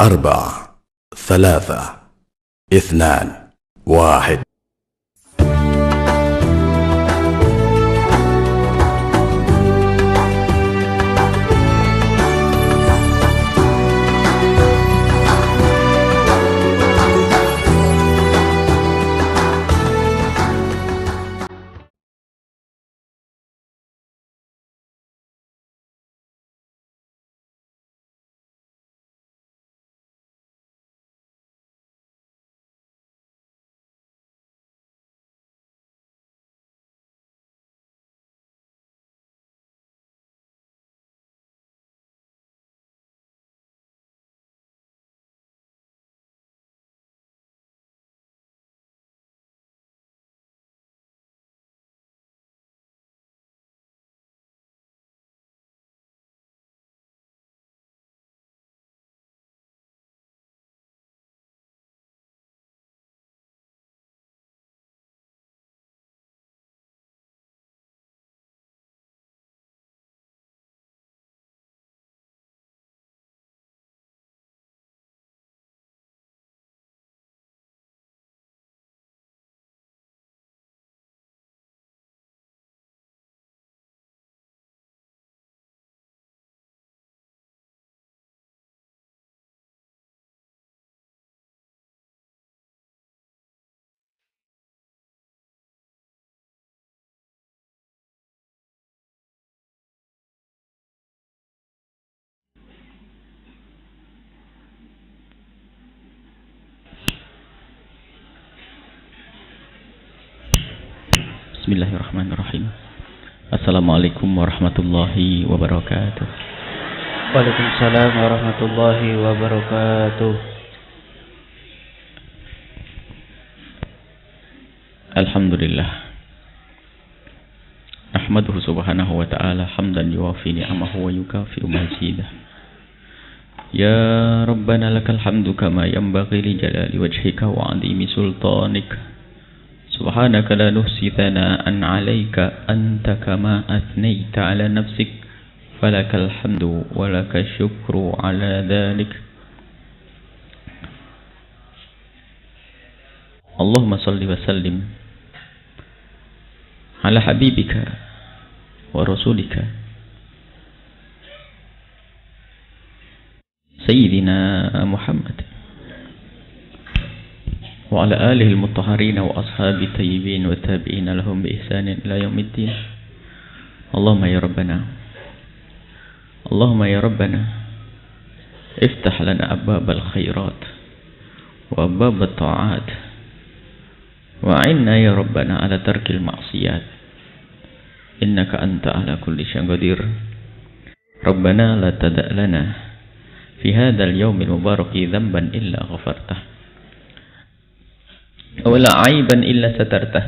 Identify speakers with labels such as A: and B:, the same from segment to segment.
A: 4 3 2 1.
B: Bismillahirrahmanirrahim. Assalamualaikum warahmatullahi wabarakatuh.
C: Waalaikumsalam warahmatullahi wabarakatuh.
B: Alhamdulillah. Nahmaduhu subhanahu wa ta'ala hamdan yuwafi ni'amahu wa yukafi'u mazidah. Ya Rabbana lakal hamdu kama yanbaghi li jalali wajhika wa 'azimi sultanik. Subhanaka la nuhsi thana'an 'alaika anta kama athnayta 'ala nafsik falakal hamdu wa lakal syukru 'ala dhalik. Allahumma salli wa sallim 'ala habibika wa rasulika Sayyidina Muhammad wa ala alihi al-mutahharin wa ashabi tayyibin wa tabi'in lahum bi ihsanin ila yaumiddin. Allahumma ya Rabbana iftah lana abwabal khairat wa abwabat ta'at wa a'inna ya Rabbana ala tarkil ma'siyat innaka anta ala kulli syai'in qadir. Rabbana la tada' lana fi hadzal yaumil mubaraki dhanban illa ghafartah wala aiban illa satartah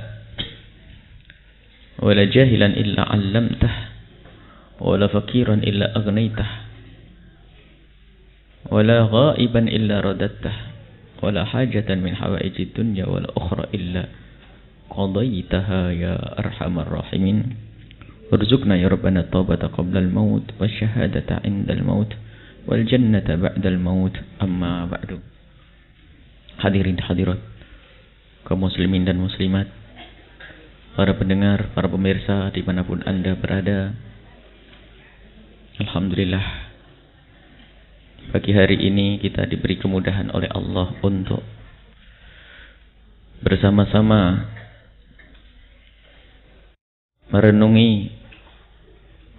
B: wala jahilan illa 'allamtah wala faqiran illa aghnaytah wala ghaiban illa radattah wala hajatan min hawaijid dunya wal ukhra illa qadaitaha ya arhamar rahimin. Warzuqna ya Rabbana taubata qabla al-maut wasyahadata 'inda al-maut wal jannata ba'da al-maut. Amma ba'du. Hadirin hadirat, kaum muslimin dan muslimat, para pendengar, para pemirsa dimanapun Anda berada, alhamdulillah, pagi hari ini kita diberi kemudahan oleh Allah untuk bersama-sama merenungi,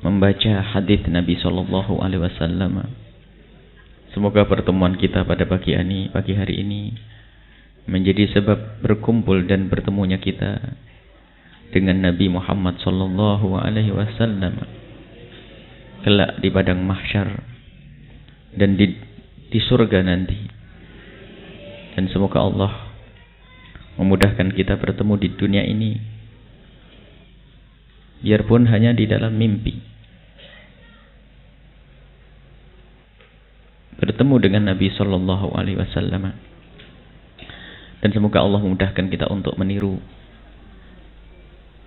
B: membaca hadis Nabi Sallallahu Alaihi Wasallam. Semoga pertemuan kita pada pagi hari ini menjadi sebab berkumpul dan bertemunya kita dengan Nabi Muhammad Sallallahu Alaihi Wasallam kelak di padang mahsyar dan di surga nanti. Dan semoga Allah memudahkan kita bertemu di dunia ini, biarpun hanya di dalam mimpi, bertemu dengan Nabi Sallallahu Alaihi Wasallam. Dan semoga Allah memudahkan kita untuk meniru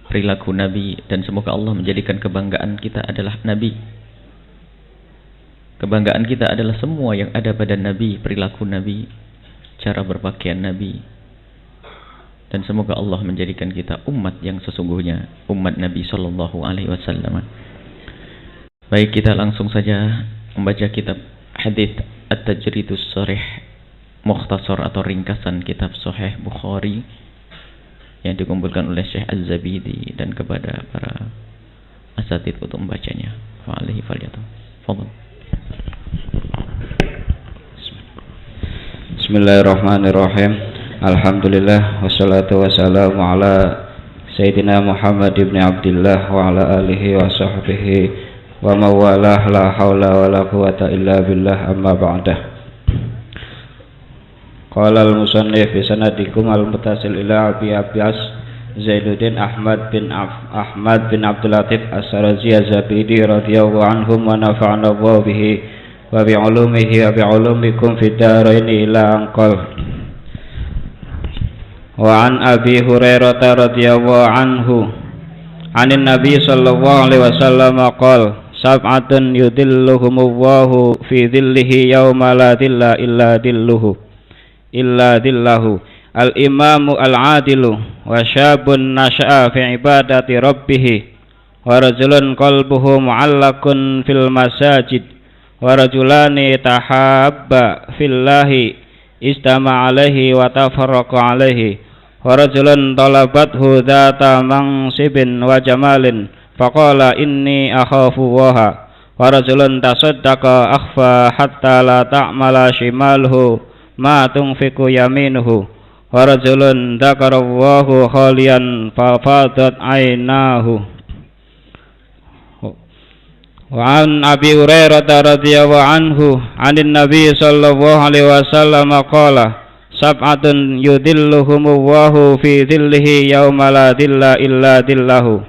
B: perilaku Nabi, dan semoga Allah menjadikan kebanggaan kita adalah Nabi. Kebanggaan kita adalah semua yang ada pada Nabi, perilaku Nabi, cara berpakaian Nabi. Dan semoga Allah menjadikan kita umat yang sesungguhnya, umat Nabi sallallahu alaihi wasallam. Baik, kita langsung saja membaca kitab Hadits At-Tajridus Sharih, mukhtasar atau ringkasan kitab Sahih Bukhari yang dikumpulkan oleh Syekh Az-Zabidi dan kepada para asatidz untuk membacanya. Wa alaihi falyatu. Fadhal.
C: Bismillahirrahmanirrahim. Alhamdulillah wassalatu wassalamu ala Sayyidina Muhammad ibn Abdillah wa ala alihi wa sahbihi wa mawalah, la hawla wa la quwata illa billah, amma ba'dah. Qala al-musannif bi sanadikum al-muttasil ila Abi Abbas Zainuddin Ahmad bin Abdul Latif As-Sarazi Az-Zabidi radhiyallahu anhum wa nafa'ana Allah bihi wa bi ulumihi wa bi ulumikum fid dharain ila anqal. Wa an Abi Hurairah radhiyallahu anhu anin Nabi sallallahu alaihi wasallam qala sab'atun yudhilluhumullahu fi dhillihi yawma la dhilla illa dhilluhu al-imamu al-adilu wa syabun nasha'a fi ibadati rabbih wa rajulun qalbuhu mu'allaqun fil masajid wa rajulani tahabba fillahi istama alaihi wa tafarraqa alaihi wa rajulun talabathu dhata mansibin wa jamalin faqala inni akhafu waha wa rajulun tasaddaqa akhfa hatta la ta'mala shimaluhu ma tunfiqu yaminuhu wa rajulun dzakarallahu khaliyan fa fadat aynahu. Wa an Abi Hurairah radhiyallahu anhu anin Nabi sallallahu alaihi wasallam qala sab'atun yudhilluhumullahu fi dhillihi yawma la dhilla illa dhillahu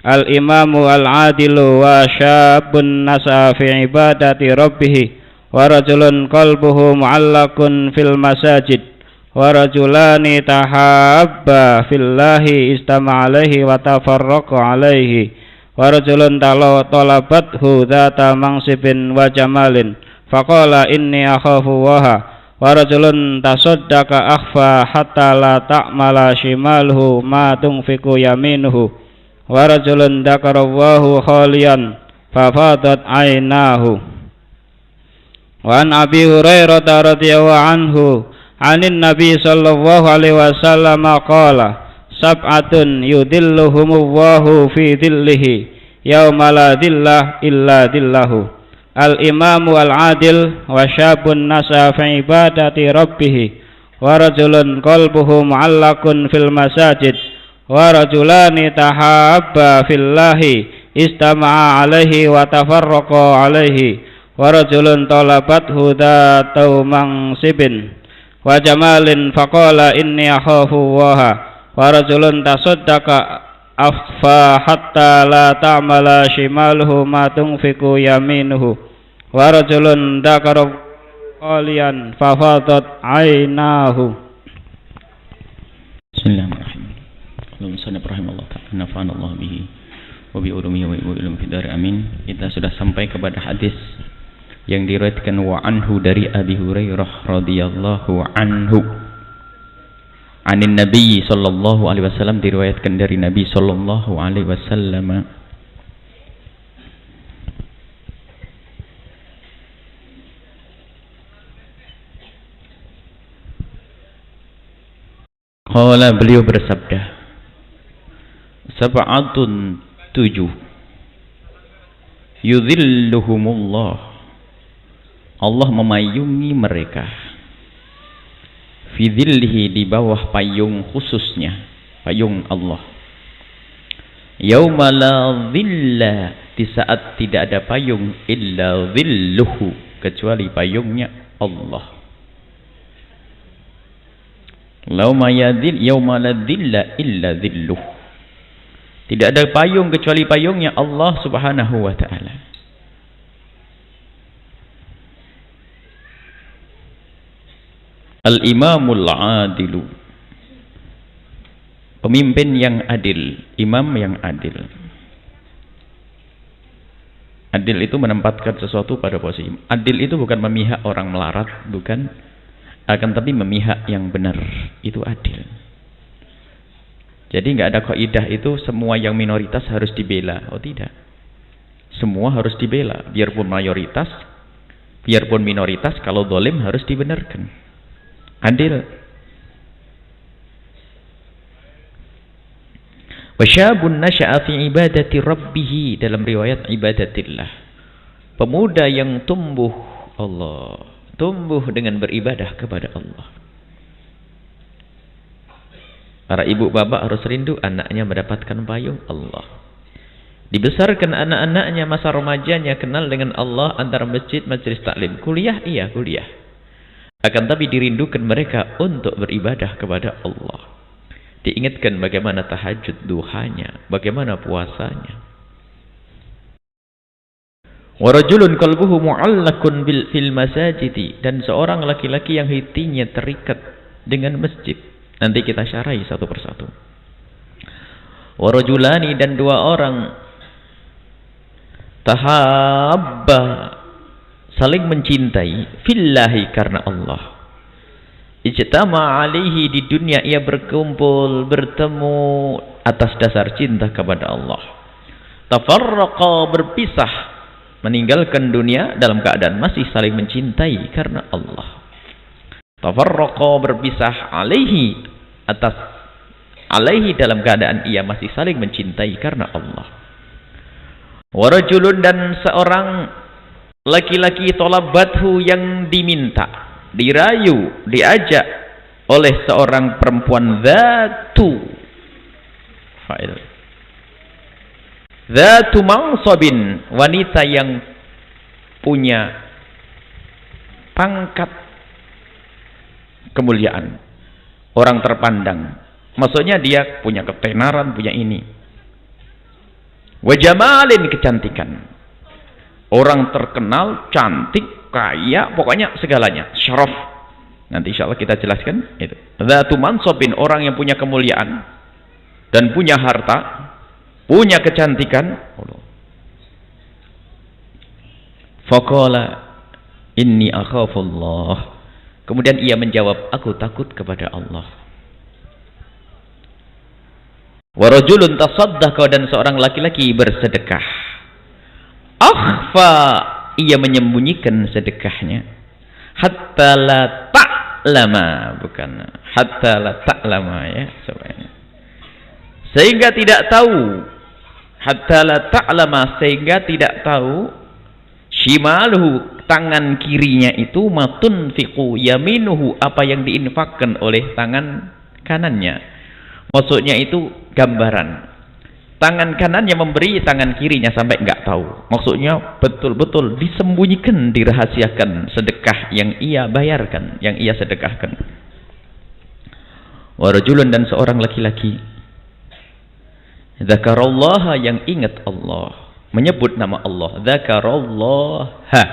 C: al-imamu al-adilu wa syabun nasa fi ibadati rabbih wa rajulun qalbuhu mu'allaqun fil masajid wa rajulani tahabba fillahi istama alaihi wa tafarraqa alaihi wa rajulun talabathu dhata mansibin wa jamalin faqala inni akhafu waha wa rajulun tasaddaqa akhfa hatta la ta'mala shimaluhu ma tunfiqu yaminuhu wa rajulun dzakarallahu khaliyan fa fadat aynahu. Wa an Abi Hurairah radhiyallahu anhu anin Nabi sallallahu alaihi wasallam qala sab'atun yudhilluhumullahu fi dhillihi yawma la dhilla illa dhillahu al-imamu al-adil wa syabun nasa fi ibadati rabbih wa rajulun qalbuhu mu'allaqun fil masajid wa rajulani tahabba fillahi istama'a alaihi wa tafarraqa alaihi wa rajulun talabathu dhatu mansibin wa jamalin faqala inni akhafu waha wa rajulun tasaddaqa akhfa hatta la ta'mala shimaluhu ma tunfiqu yaminuhu wa rajulun dzakara qaliyan fa fadat aynahu.
B: Bismillahirrahmanirrahim. Allahumma shalli rahimallahu ta'ala nafa'ana Allah bihi wa bi ulumihi wa ilmi fid dar amin. Kita sudah sampai kepada hadis yang diriwayatkan wa anhu dari Abi Hurairah radhiyallahu anhu anin Nabi sallallahu alaihi wasallam, diriwayatkan dari Nabi sallallahu alaihi wasallam qala, beliau bersabda sab'atun 7 yudhilluhumullah, Allah memayungi mereka fi dhillihi, di bawah payung khususnya, payung Allah, yauma la dhilla, di saat tidak ada payung, illa dhilluhu, kecuali payungnya Allah. Yauma la dhilla illa dhilluh, tidak ada payung kecuali payungnya Allah subhanahu wa ta'ala. Al-imamul adilu, pemimpin yang adil, imam yang adil. Adil itu menempatkan sesuatu pada posisi. Adil itu bukan memihak orang melarat, bukan, akan tapi memihak yang benar. Itu adil. Jadi nggak ada kaidah itu semua yang minoritas harus dibela. Oh tidak. Semua harus dibela, biarpun mayoritas, biarpun minoritas, kalau zalim harus dibenarkan. Adil. Wasyabun nasya'a fi ibadati rabbih, dalam riwayat ibadatillah. Pemuda yang tumbuh Allah, tumbuh dengan beribadah kepada Allah. Para ibu bapak harus rindu anaknya mendapatkan payung Allah. Dibesarkan anak-anaknya masa remajanya kenal dengan Allah, antara masjid, majelis taklim, kuliah, iya kuliah. Akan tapi dirindukan mereka untuk beribadah kepada Allah. Diingatkan bagaimana tahajud duhanya, bagaimana puasanya. Wa rajulun qalbuhu mu'allakun fil masajidi, dan seorang laki-laki yang hatinya terikat dengan masjid. Nanti kita syarahi satu persatu. Wa rajulani, dan dua orang tahabba, saling mencintai fillahi, karena Allah. Ijtama alaihi, di dunia ia berkumpul, bertemu atas dasar cinta kepada Allah. Tafarraqa, berpisah, meninggalkan dunia dalam keadaan masih saling mencintai karena Allah. Tafarraqa, berpisah, alaihi, atas alaihi, dalam keadaan ia masih saling mencintai karena Allah. Wa rajulun, dan seorang laki-laki talabathu, yang diminta, dirayu, diajak oleh seorang perempuan, zatu fa'il, zatu mansabin, wanita yang punya pangkat kemuliaan, orang terpandang, maksudnya dia punya ketenaran, punya ini, wa jamalin, kecantikan, orang terkenal, cantik, kaya, pokoknya segalanya, syaraf. Nanti insyaallah kita jelaskan itu. Dzatu mansabin, orang yang punya kemuliaan dan punya harta, punya kecantikan. Faqala inni akhafullah. Kemudian ia menjawab, aku takut kepada Allah. Wa rajulun tasaddaqa, dan seorang laki-laki bersedekah. Akhfa, ia menyembunyikan sedekahnya. Hatta la ta'lama, bukan hatta la ta'lama, ya, sehingga tidak tahu. Hatta la ta'lama, sehingga tidak tahu. Shimaluhu, tangan kirinya itu, matunfiqu yaminuhu, apa yang diinfakkan oleh tangan kanannya. Maksudnya itu gambaran. Tangan kanannya memberi, tangan kirinya sampai enggak tahu. Maksudnya betul-betul disembunyikan, dirahasiakan sedekah yang ia bayarkan, yang ia sedekahkan. Wa rajulun, dan seorang laki-laki dzakarallaha, yang ingat Allah, menyebut nama Allah. Dzakarallaha,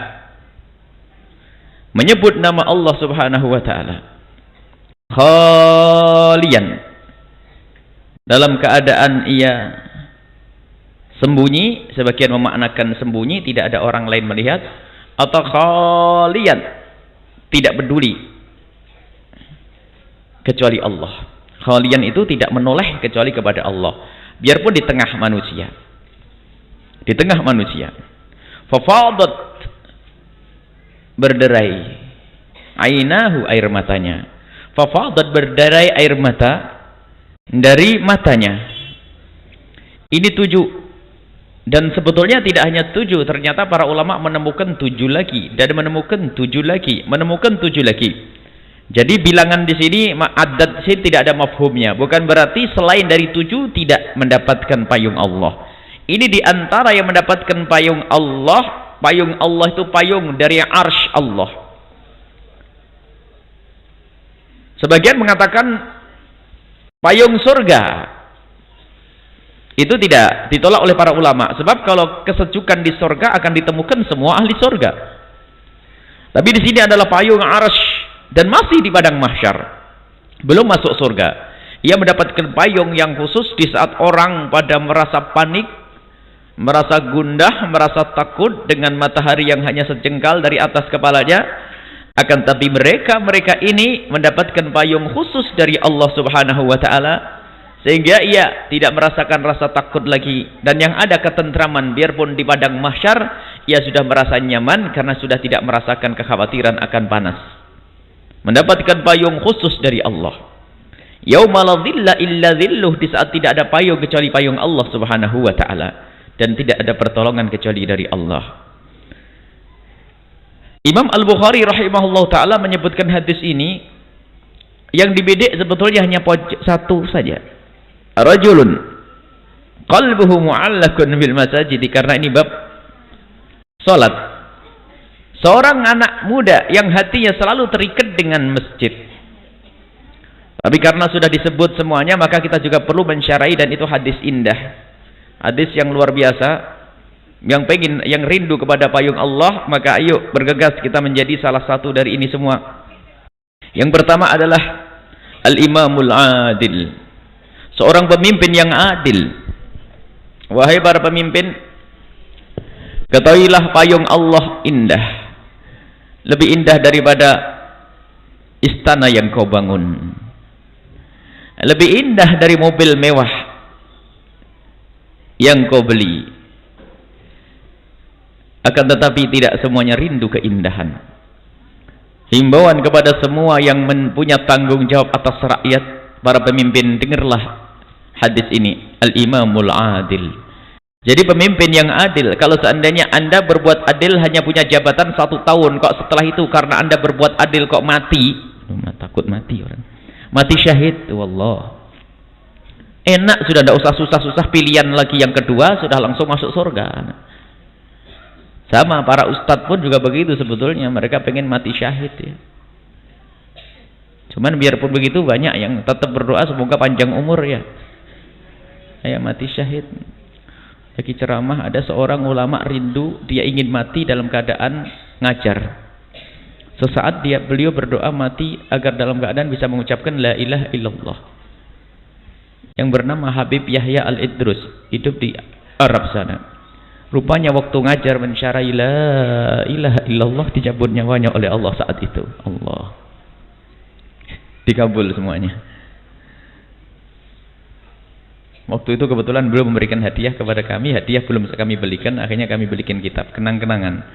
B: menyebut nama Allah subhanahu wa ta'ala. Khalian, dalam keadaan ia sembunyi, sebagian memaknakan sembunyi, tidak ada orang lain melihat, atau khalian, tidak peduli kecuali Allah. Khalian itu tidak menoleh kecuali kepada Allah, biarpun di tengah manusia. Di tengah manusia. Fafadat, berderai, ainahu, air matanya. Fafadat, berderai air mata dari matanya. Ini 7. Dan sebetulnya tidak hanya 7, ternyata para ulama menemukan 7 lagi, dan menemukan 7 lagi, menemukan 7 lagi. Jadi bilangan di sini, adat sini tidak ada mafhumnya. Bukan berarti selain dari 7 tidak mendapatkan payung Allah. Ini diantara yang mendapatkan payung Allah. Payung Allah itu payung dari arsy Allah. Sebagian mengatakan payung surga. Itu tidak ditolak oleh para ulama, sebab kalau kesejukan di surga akan ditemukan semua ahli surga. Tapi di sini adalah payung arsy, dan masih di padang mahsyar, belum masuk surga. Ia mendapatkan payung yang khusus di saat orang pada merasa panik, merasa gundah, merasa takut dengan matahari yang hanya sejengkal dari atas kepalanya. Akan tapi mereka ini mendapatkan payung khusus dari Allah Subhanahu wa taala, sehingga ia tidak merasakan rasa takut lagi, dan yang ada ketentraman. Biarpun di padang mahsyar ia sudah merasa nyaman karena sudah tidak merasakan kekhawatiran akan panas. Mendapatkan payung khusus dari Allah. Yauma la dhilla illa dhilluh, di saat tidak ada payung kecuali payung Allah Subhanahu wa taala, dan tidak ada pertolongan kecuali dari Allah. Imam Al-Bukhari rahimahullah ta'ala menyebutkan hadis ini, yang dibidik sebetulnya hanya satu saja. Rajulun qalbuhu mu'allakun bil masajid, karena ini bab salat. Seorang anak muda yang hatinya selalu terikat dengan masjid. Tapi karena sudah disebut semuanya, maka kita juga perlu mensyarai, dan itu hadis indah. Hadis yang luar biasa. Yang rindu kepada payung Allah, maka ayo bergegas kita menjadi salah satu dari ini semua. Yang pertama adalah al-imamul adil, seorang pemimpin yang adil. Wahai para pemimpin, ketahuilah payung Allah indah, lebih indah daripada istana yang kau bangun, lebih indah dari mobil mewah yang kau beli. Akan tetapi tidak semuanya rindu keindahan. Himbauan kepada semua yang mempunyai tanggung jawab atas rakyat, para pemimpin, dengarlah hadis ini, al-imamul adil. Jadi pemimpin yang adil. Kalau seandainya Anda berbuat adil hanya punya jabatan 1 tahun, kok setelah itu karena Anda berbuat adil kok mati, takut mati orang, mati syahid, wallah. Enak, sudah tidak usah susah-susah pilihan lagi yang kedua, sudah langsung masuk surga. Sama para ustadz pun juga begitu sebetulnya, mereka pengen mati syahid ya. Cuman biarpun begitu banyak yang tetap berdoa semoga panjang umur ya. Ya mati syahid. Lagi ceramah ada seorang ulama rindu, dia ingin mati dalam keadaan ngajar. Sesaat beliau berdoa mati agar dalam keadaan bisa mengucapkan la ilaha illallah. Yang bernama Habib Yahya Al-Idrus, hidup di Arab sana. Rupanya waktu ngajar mensyarai la ilaha illallah, dicabut nyawanya oleh Allah saat itu. Allah. Dikabul semuanya. Waktu itu kebetulan beliau memberikan hadiah kepada kami. Hadiah belum kami belikan, akhirnya kami belikan kitab kenang-kenangan.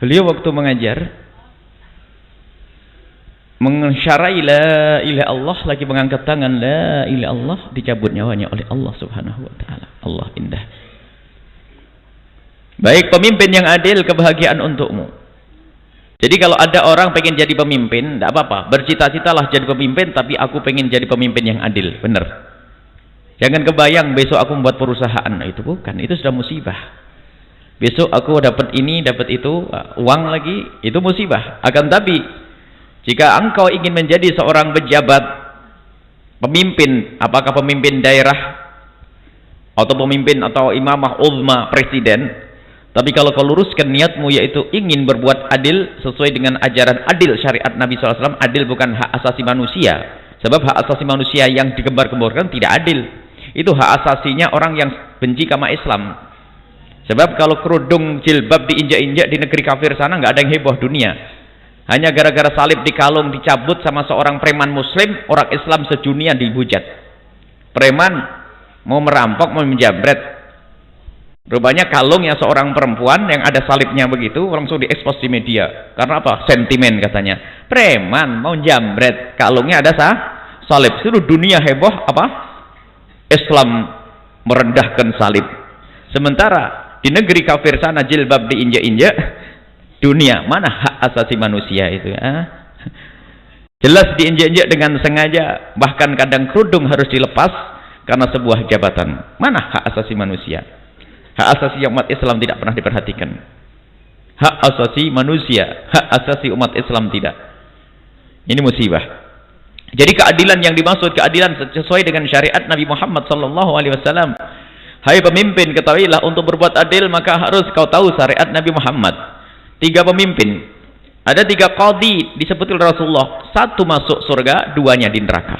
B: Beliau waktu mengajar mensyarai la ilaha Allah, lagi mengangkat tangan la ilaha Allah, dicabut nyawanya oleh Allah Subhanahu wa taala. Allah indah. Baik pemimpin yang adil, kebahagiaan untukmu. Jadi kalau ada orang pengen jadi pemimpin, tidak apa-apa, bercita-citalah jadi pemimpin, tapi aku pengen jadi pemimpin yang adil, benar. Jangan kebayang besok aku membuat perusahaan, nah, itu bukan, itu sudah musibah. Besok aku dapat ini, dapat itu, uang lagi, itu musibah. Akan tapi jika engkau ingin menjadi seorang pejabat, pemimpin, apakah pemimpin daerah atau pemimpin atau imamah uzma, presiden, tapi kalau kau luruskan niatmu yaitu ingin berbuat adil sesuai dengan ajaran adil syariat Nabi SAW, adil bukan hak asasi manusia. Sebab hak asasi manusia yang digembar-gemborkan tidak adil. Itu hak asasinya orang yang benci sama Islam. Sebab kalau kerudung jilbab diinjak-injak di negeri kafir sana nggak ada yang heboh dunia. Hanya gara-gara salib di kalung dicabut sama seorang preman muslim, orang Islam sedunia dihujat. Preman mau merampok, mau menjamret. Rupanya kalungnya seorang perempuan yang ada salibnya begitu langsung diekspos di media. Karena apa? Sentimen katanya. Preman mau jambret, kalungnya ada salib. Seluruh dunia heboh apa? Islam merendahkan salib. Sementara di negeri kafir sana jilbab diinjak-injak, dunia mana hak asasi manusia itu ya? Jelas diinjak-injak dengan sengaja, bahkan kadang kerudung harus dilepas karena sebuah jabatan. Mana hak asasi manusia? Hak asasi umat Islam tidak pernah diperhatikan. Hak asasi manusia, hak asasi umat Islam tidak. Ini musibah. Jadi keadilan yang dimaksud keadilan sesuai dengan syariat Nabi Muhammad SAW. Hai pemimpin, ketahuilah untuk berbuat adil maka harus kau tahu syariat Nabi Muhammad. 3 pemimpin, ada 3 qadhi disebut oleh Rasulullah. 1 masuk surga, 2-nya di neraka.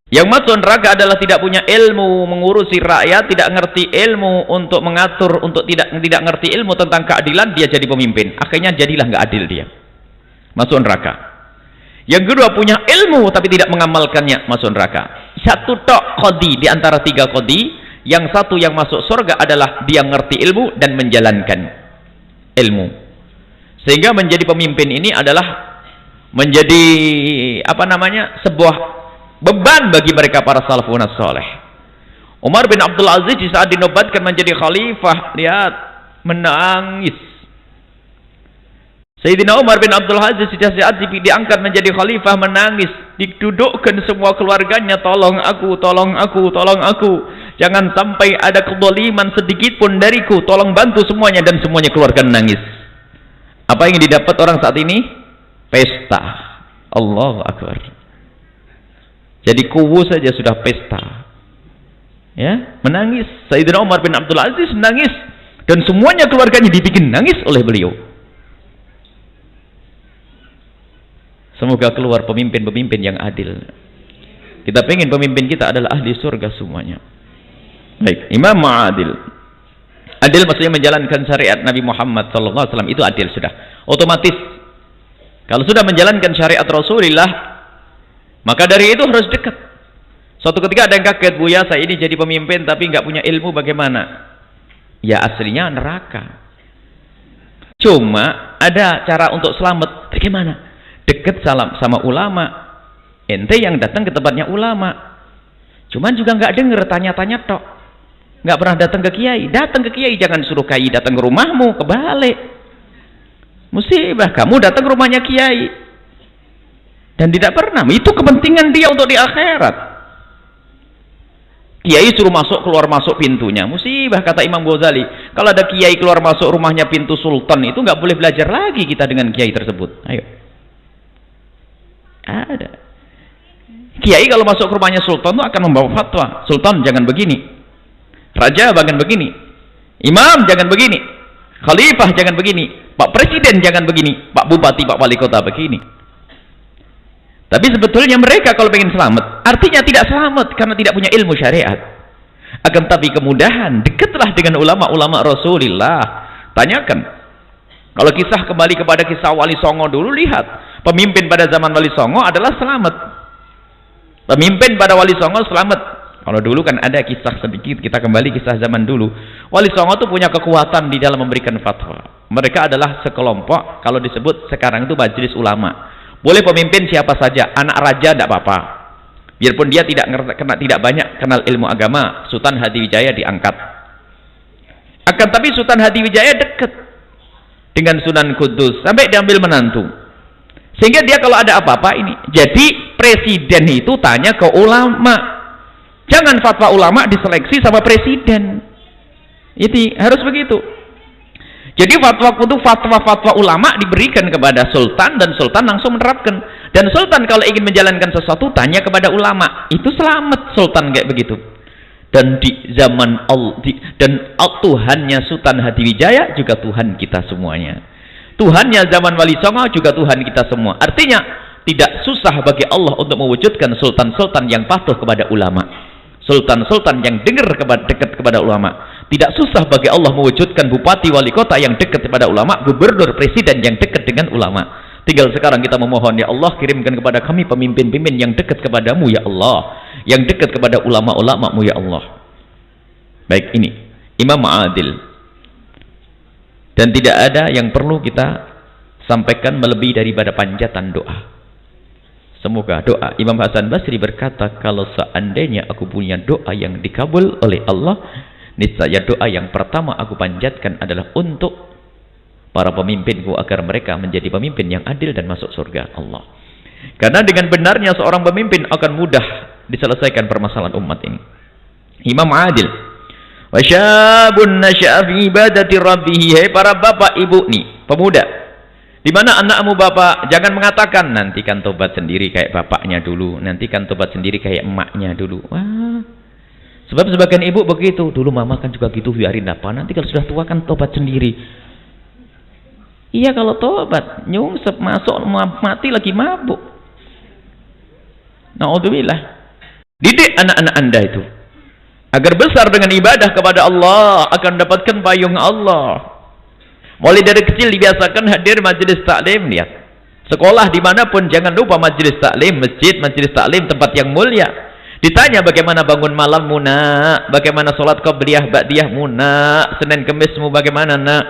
D: Yang masuk neraka adalah tidak punya ilmu mengurusi rakyat, tidak ngerti ilmu untuk mengatur, untuk tidak ngerti ilmu tentang keadilan, dia jadi pemimpin. Akhirnya jadilah nggak adil dia. Masuk neraka. Yang kedua, punya ilmu tapi tidak mengamalkannya, masuk neraka. Satu tok qadi di antara 3 qadi, yang satu yang masuk surga adalah dia ngerti ilmu dan menjalankan ilmu. Sehingga menjadi pemimpin ini adalah menjadi sebuah beban bagi mereka para salafun saleh. Umar bin Abdul Aziz di saat dinobatkan menjadi khalifah, lihat, menangis. Sayyidina Umar bin Abdul Aziz di saat diangkat menjadi khalifah, menangis, didudukkan semua keluarganya, tolong aku, tolong aku, tolong aku, jangan sampai ada kezaliman sedikit pun dariku, tolong bantu semuanya, dan semuanya keluarkan nangis. Apa yang didapat orang saat ini? Pesta. Allahu Akbar. Jadi kuwu saja sudah pesta. Ya, menangis. Sayyidina Umar bin Abdul Aziz menangis, dan semuanya keluarganya dibikin nangis oleh beliau. Semoga keluar pemimpin-pemimpin yang adil. Kita pengen pemimpin kita adalah ahli surga semuanya. Baik, imam adil. Adil maksudnya menjalankan syariat Nabi Muhammad SAW, itu adil sudah. Otomatis. Kalau sudah menjalankan syariat Rasulullah, maka dari itu harus dekat. Suatu ketika ada yang kaget, Buya, saya ini jadi pemimpin tapi nggak punya ilmu, bagaimana? Ya aslinya neraka. Cuma ada cara untuk selamat. Bagaimana? Dekat sama ulama. Ente yang datang ke tempatnya ulama. Cuman juga nggak denger, tanya-tanya tok. Nggak pernah datang ke kiai. Datang ke kiai, jangan suruh kiai datang ke rumahmu, kebalik. Musibah kamu datang ke rumahnya kiai dan tidak pernah. Itu kepentingan dia untuk di akhirat. Kiai suruh masuk, keluar masuk pintunya. Musibah, kata Imam Ghazali. Kalau ada kiai keluar masuk rumahnya pintu sultan, itu nggak boleh belajar lagi kita dengan kiai tersebut. Ayo. Ada kiai kalau masuk ke rumahnya sultan itu akan membawa fatwa. Sultan jangan begini, raja jangan begini, imam jangan begini, khalifah jangan begini, pak presiden jangan begini, pak bupati, pak wali kota begini. Tapi sebetulnya mereka kalau pengen selamat, artinya tidak selamat karena tidak punya ilmu syariat. Akan tapi kemudahan, dekatlah dengan ulama-ulama Rasulullah. Tanyakan. Kalau kisah kembali kepada kisah Wali Songo dulu, lihat pemimpin pada zaman Wali Songo adalah selamat. Pemimpin pada Wali Songo selamat. Kalau dulu kan ada kisah sedikit, kita kembali kisah zaman dulu. Wali Songo itu punya kekuatan di dalam memberikan fatwa. Mereka adalah sekelompok, kalau disebut sekarang itu majelis ulama. Boleh pemimpin siapa saja, anak raja tidak apa-apa. Biarpun dia tidak banyak kenal ilmu agama, Sultan Hadiwijaya diangkat. Akan tapi Sultan Hadiwijaya dekat dengan Sunan Kudus sampai diambil menantu. Sehingga dia kalau ada apa-apa ini, jadi presiden itu tanya ke ulama. Jangan fatwa ulama diseleksi sama presiden. Itu harus begitu. Jadi fatwa-fatwa ulama diberikan kepada sultan dan sultan langsung menerapkan. Dan sultan kalau ingin menjalankan sesuatu tanya kepada ulama. Itu selamat sultan kayak begitu. Dan di zaman Tuhannya Sultan Hadiwijaya juga Tuhan kita semuanya. Tuhannya zaman Wali Songo juga Tuhan kita semua. Artinya tidak susah bagi Allah untuk mewujudkan sultan-sultan yang patuh kepada ulama. Sultan-sultan yang dekat kepada ulama. Tidak susah bagi Allah mewujudkan bupati wali kota yang dekat kepada ulama, gubernur, presiden yang dekat dengan ulama. Tinggal sekarang kita memohon, ya Allah, kirimkan kepada kami pemimpin-pemimpin yang dekat kepadamu, ya Allah, yang dekat kepada ulama-ulamamu, ya Allah. Baik, ini imam adil. Dan tidak ada yang perlu kita sampaikan melebihi daripada panjatan doa. Semoga doa. Imam Hasan Basri berkata, kalau seandainya aku punya doa yang dikabul oleh Allah, niscaya doa yang pertama aku panjatkan adalah untuk para pemimpinku agar mereka menjadi pemimpin yang adil dan masuk surga Allah. Karena dengan benarnya seorang pemimpin akan mudah diselesaikan permasalahan umat ini. Imam adil. Wa syabun nasya'a fi ibadati rabbih. Hai para bapak ibu nih, pemuda. Di mana anakmu bapak? Jangan mengatakan nantikan tobat sendiri kayak bapaknya dulu, nantikan tobat sendiri kayak emaknya dulu. Wah. Sebab sebagian ibu begitu, dulu mama kan juga gitu, biarin apa, nanti kalau sudah tua kan tobat sendiri. Iya, kalau tobat nyungsep masuk mati lagi mabuk. Naudzubillah. Didik anak-anak Anda itu agar besar dengan ibadah kepada Allah, akan mendapatkan payung Allah. Mulai dari kecil dibiasakan hadir majelis taklim. Lihat, sekolah dimanapun jangan lupa majelis taklim, masjid, majelis taklim, tempat yang mulia. Ditanya bagaimana bangun malam muna, bagaimana sholat qabliyah ba'diyah muna, Senin Kemismu bagaimana nak.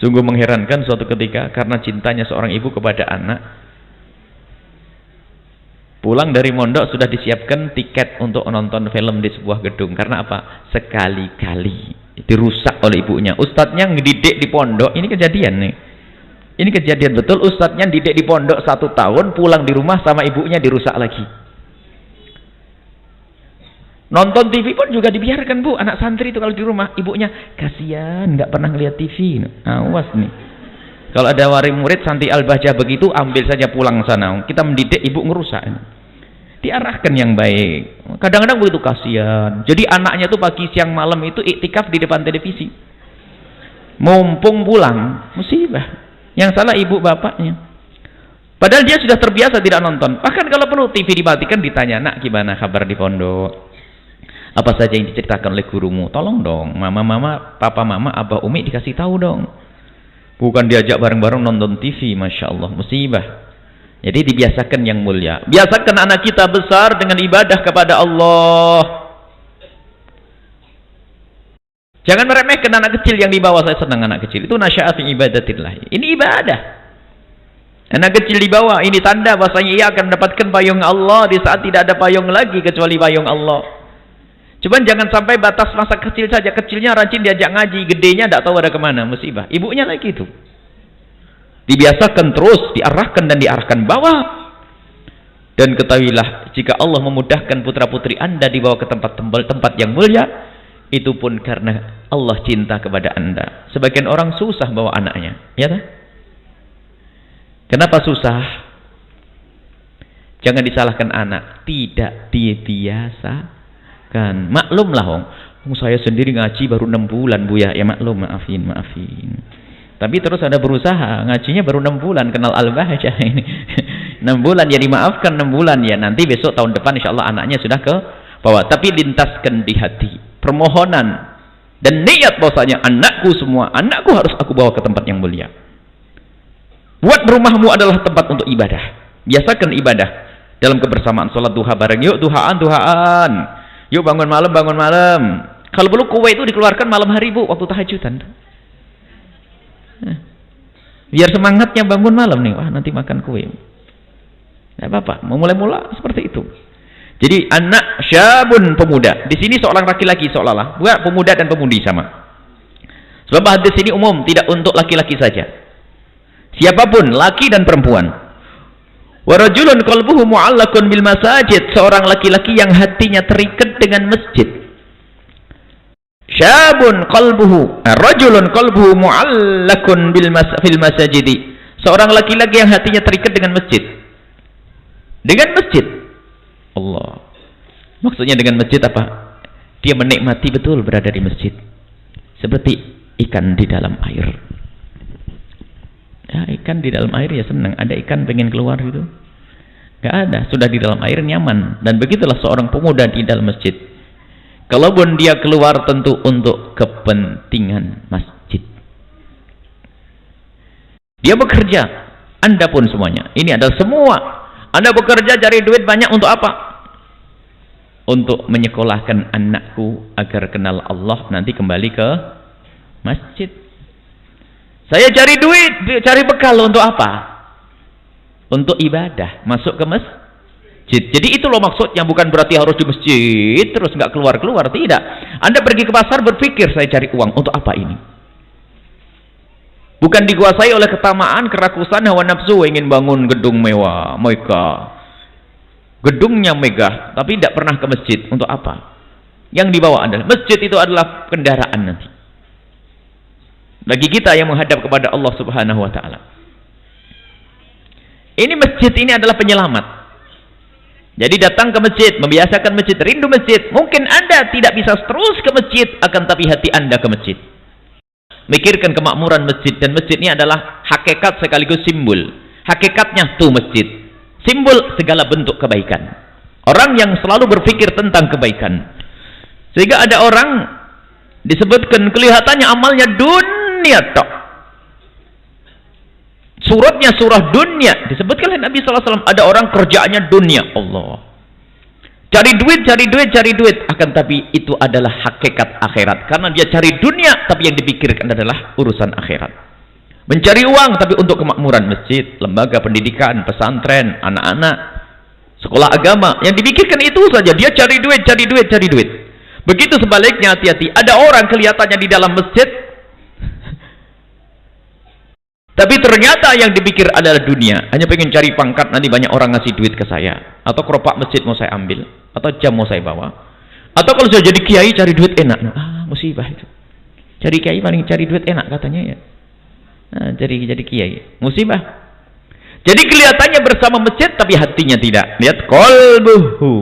D: Sungguh mengherankan suatu ketika karena cintanya seorang ibu kepada anak, pulang dari mondok sudah disiapkan tiket untuk menonton film di sebuah gedung. Karena apa? Sekali-kali dirusak oleh ibunya. Ustadznya ngedidik di pondok, ini kejadian nih. Ini kejadian betul, ustadznya didik di pondok 1 tahun, pulang di rumah sama ibunya dirusak lagi. Nonton TV pun juga dibiarkan, Bu. Anak santri itu kalau di rumah, ibunya kasihan nggak pernah ngeliat TV. Awas nih. Kalau ada murid santri al-bahjah begitu, ambil saja pulang sana. Kita mendidik, ibu ngerusak. Diarahkan yang baik. Kadang-kadang begitu, kasihan. Jadi anaknya tuh pagi, siang, malam itu iktikaf di depan televisi. Mumpung pulang, musibah. Yang salah ibu bapaknya. Padahal dia sudah terbiasa tidak nonton. Bahkan kalau perlu TV dimatikan, ditanya, nak gimana kabar di pondok? Apa saja yang diceritakan oleh gurumu? Tolong dong, mama, papa, mama, abah, umi dikasih tahu dong. Bukan diajak bareng-bareng nonton TV, Masya Allah, musibah. Jadi dibiasakan yang mulia. Biasakan anak kita besar dengan ibadah kepada Allah. Jangan meremehkan anak kecil yang dibawa. Saya senang anak kecil. Itu nasya'at fi ibadatillah. Ini ibadah. Anak kecil dibawa. Ini tanda bahasanya ia akan mendapatkan payung Allah di saat tidak ada payung lagi kecuali payung Allah. Cuman jangan sampai batas masa kecil saja. Kecilnya rajin diajak ngaji. Gedenya tidak tahu ada kemana. Musibah. Ibunya lagi itu. Dibiasakan terus. Diarahkan dan diarahkan. Bawa. Dan ketahuilah. Jika Allah memudahkan putra-putri Anda dibawa ke tempat yang mulia. Itu pun karena Allah cinta kepada Anda. Sebagian orang susah bawa anaknya, ya tak? Kenapa susah? Jangan disalahkan anak, tidak dibiasakan. Maklumlah, saya sendiri ngaji baru 6 bulan, Bu ya. Ya maklum, maafin. Tapi terus ada berusaha, ngajinya baru 6 bulan, kenal al-bahjah ini. 6 bulan ya dimaafkan, 6 bulan ya. Nanti besok tahun depan insyaallah anaknya sudah ke bawah. Tapi lintaskan di hati permohonan dan niat bahwasanya anakku semua, anakku harus aku bawa ke tempat yang mulia. Buat rumahmu adalah tempat untuk ibadah. Biasakan ibadah dalam kebersamaan, sholat duha bareng. Yuk duhaan. Yuk bangun malam. Kalau perlu kue itu dikeluarkan malam hari, Bu, waktu tahajudan. Biar semangatnya bangun malam nih. Wah, nanti makan kue. Tidak apa-apa, mau mulai-mula seperti itu. Jadi anak syabun, pemuda. Di sini seorang laki-laki seolah-olah. Bukan pemuda dan pemudi sama. Sebab hadis ini umum, tidak untuk laki-laki saja. Siapapun, laki dan perempuan. Wa rajulun qalbuhu mu'allaqun bil masajid. Seorang laki-laki yang hatinya terikat dengan masjid. Syabun qalbuhu, rajulun qalbuhu mu'allaqun fil masajidi. Seorang laki-laki yang hatinya terikat dengan masjid. Dengan masjid. Allah. Maksudnya dengan masjid apa? Dia menikmati betul berada di masjid. Seperti ikan di dalam air. Ya, ikan di dalam air ya senang. Ada ikan pengen keluar gitu? Gak ada. Sudah di dalam air nyaman. Dan begitulah seorang pemuda di dalam masjid. Kalaupun dia keluar tentu untuk kepentingan masjid. Dia bekerja. Anda pun semuanya. Ini adalah semua. Anda bekerja cari duit banyak untuk apa? Untuk menyekolahkan anakku agar kenal Allah, nanti kembali ke masjid. Saya cari duit, cari bekal untuk apa? Untuk ibadah, masuk ke masjid. Jadi itu loh maksudnya, bukan berarti harus di masjid terus nggak keluar-keluar, tidak. Anda pergi ke pasar berpikir, saya cari uang untuk apa ini? Bukan dikuasai oleh ketamaan, kerakusan, hawa nafsu, ingin bangun gedung mewah, megah. Gedungnya megah, tapi tidak pernah ke masjid. Untuk apa? Yang dibawa adalah, masjid itu adalah kendaraan nanti. Bagi kita yang menghadap kepada Allah Subhanahu wa Ta'ala. Ini masjid ini adalah penyelamat. Jadi datang ke masjid, membiasakan masjid, rindu masjid. Mungkin Anda tidak bisa terus ke masjid, akan tapi hati Anda ke masjid. Mikirkan kemakmuran masjid, dan masjid ini adalah hakikat sekaligus simbol. Hakikatnya tuh masjid. simbol segala bentuk kebaikan. Orang yang selalu berpikir tentang kebaikan. Sehingga ada orang disebutkan kelihatannya amalnya dunia tok. Suratnya surah dunia. Disebutkan oleh Nabi SAW, ada orang kerjaannya dunia. Allah. Cari duit, cari duit, cari duit. Akan tapi itu adalah hakikat akhirat. Karena dia cari dunia, tapi yang dipikirkan adalah urusan akhirat. Mencari uang, tapi untuk kemakmuran masjid, lembaga pendidikan, pesantren, anak-anak, sekolah agama. Yang dipikirkan itu saja. Dia cari duit, cari duit, cari duit. Begitu sebaliknya, hati-hati. Ada orang kelihatannya di dalam masjid, tapi ternyata yang dipikir adalah dunia. Hanya pengen cari pangkat, nanti banyak orang ngasih duit ke saya. Atau keropak masjid mau saya ambil. Atau jam mau saya bawa. Atau kalau sudah jadi kiai, cari duit enak. Musibah itu. Cari kiai paling cari duit enak katanya ya. Nah, jadi kiai. Musibah. Jadi kelihatannya bersama masjid, tapi hatinya tidak. Lihat, qalbuhu.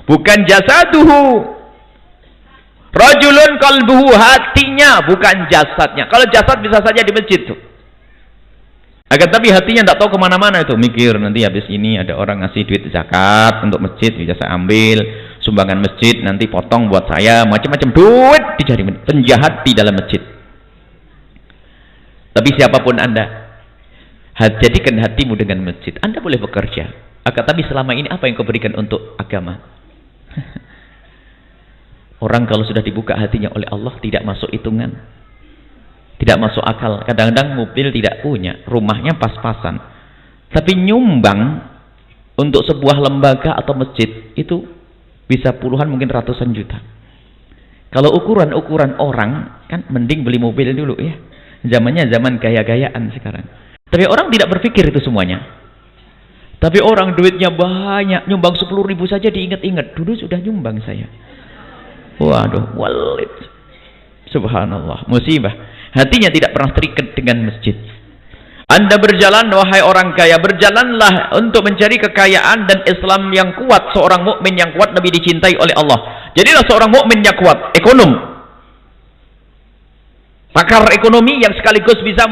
D: Bukan jasaduhu. Rajulun qalbuhu, hatinya, bukan jasadnya. Kalau jasad bisa saja di masjid tuh. Agar tapi hatinya tidak tahu kemana-mana itu. Mikir nanti habis ini ada orang ngasih duit zakat untuk masjid, bisa saya ambil. Sumbangan masjid nanti potong buat saya. Macam-macam duit dicari penjahat di dalam masjid. Tapi siapapun Anda, jadikan hatimu dengan masjid. Anda boleh bekerja. Agar tapi selama ini apa yang kau berikan untuk agama? Orang kalau sudah dibuka hatinya oleh Allah tidak masuk hitungan. Tidak masuk akal. Kadang-kadang mobil tidak punya, rumahnya pas-pasan. Tapi nyumbang untuk sebuah lembaga atau masjid itu bisa puluhan mungkin ratusan juta. Kalau ukuran-ukuran orang kan mending beli mobil dulu ya. Zamannya zaman gaya-gayaan sekarang. Tapi orang tidak berpikir itu semuanya. Tapi orang duitnya banyak, nyumbang 10.000 saja diingat-ingat. Dulu sudah nyumbang saya. Waduh, walid. Subhanallah, musibah. Hatinya tidak pernah terikat dengan masjid. Anda berjalan, wahai orang kaya, berjalanlah untuk mencari kekayaan dan Islam yang kuat. Seorang mukmin yang kuat lebih dicintai oleh Allah. Jadilah seorang mukmin yang kuat, ekonom, pakar ekonomi yang sekaligus bisa